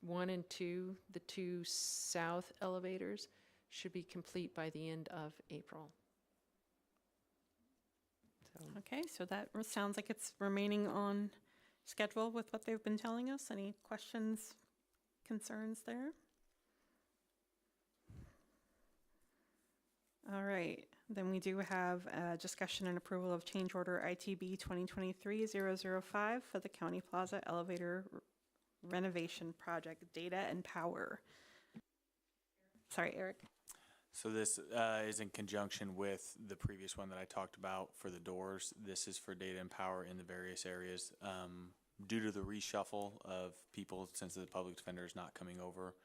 1 and 2, the 2 south elevators, should be complete by the end of April. Okay, so that sounds like it's remaining on schedule with what they've been telling us. Any questions, concerns there? All right, then we do have discussion and approval of change order ITB 2023-005 for the County Plaza elevator renovation project, data and power. Sorry, Eric. So this is in conjunction with the previous one that I talked about for the doors. This is for data and power in the various areas. Due to the reshuffle of people, since the public defender is not coming over,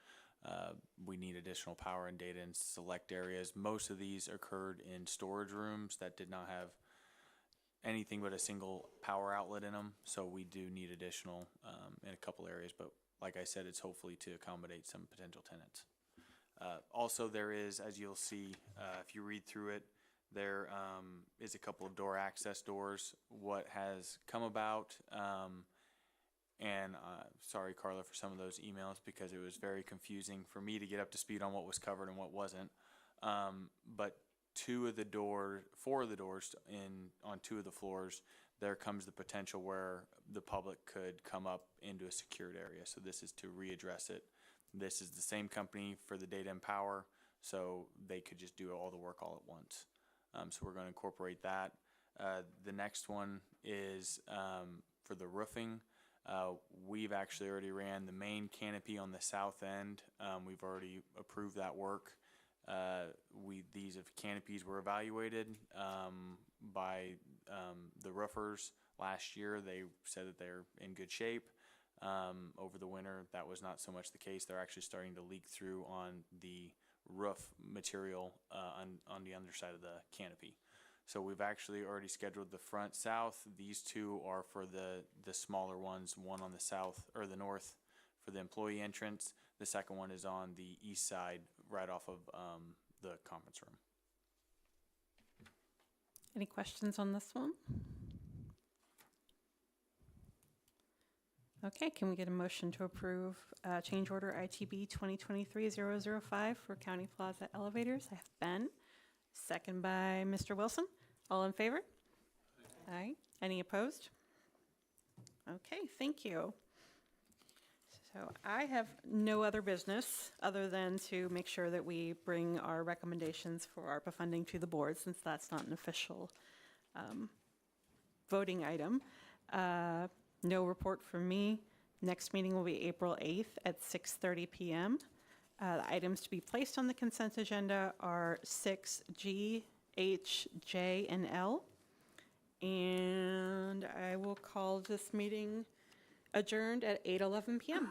we need additional power and data in select areas. Most of these occurred in storage rooms that did not have anything but a single power outlet in them. So we do need additional in a couple areas. But like I said, it's hopefully to accommodate some potential tenants. Also, there is, as you'll see, if you read through it, there is a couple of door access doors. What has come about And sorry, Carla, for some of those emails because it was very confusing for me to get up to speed on what was covered and what wasn't. But 4 of the doors on 2 of the floors, there comes the potential where the public could come up into a secured area. So this is to readdress it. This is the same company for the data and power, so they could just do all the work all at once. So we're going to incorporate that. The next one is for the roofing. We've actually already ran the main canopy on the south end. We've already approved that work. These canopies were evaluated by the roofers last year. They said that they're in good shape. Over the winter, that was not so much the case. They're actually starting to leak through on the roof material on the underside of the canopy. So we've actually already scheduled the front south. These 2 are for the smaller ones, one on the south or the north for the employee entrance. The second one is on the east side, right off of the conference room. Any questions on this one? Okay, can we get a motion to approve change order ITB 2023-005 for County Plaza Elevators? I have Ben, second by Mr. Wilson. All in favor? Aye. Any opposed? Okay, thank you. So I have no other business other than to make sure that we bring our recommendations for ARPA funding to the board, since that's not an official voting item. No report from me. Next meeting will be April 8th at 6:30 p.m. The items to be placed on the consent agenda are 6G, H, J, and L. And I will call this meeting adjourned at 8:11 p.m.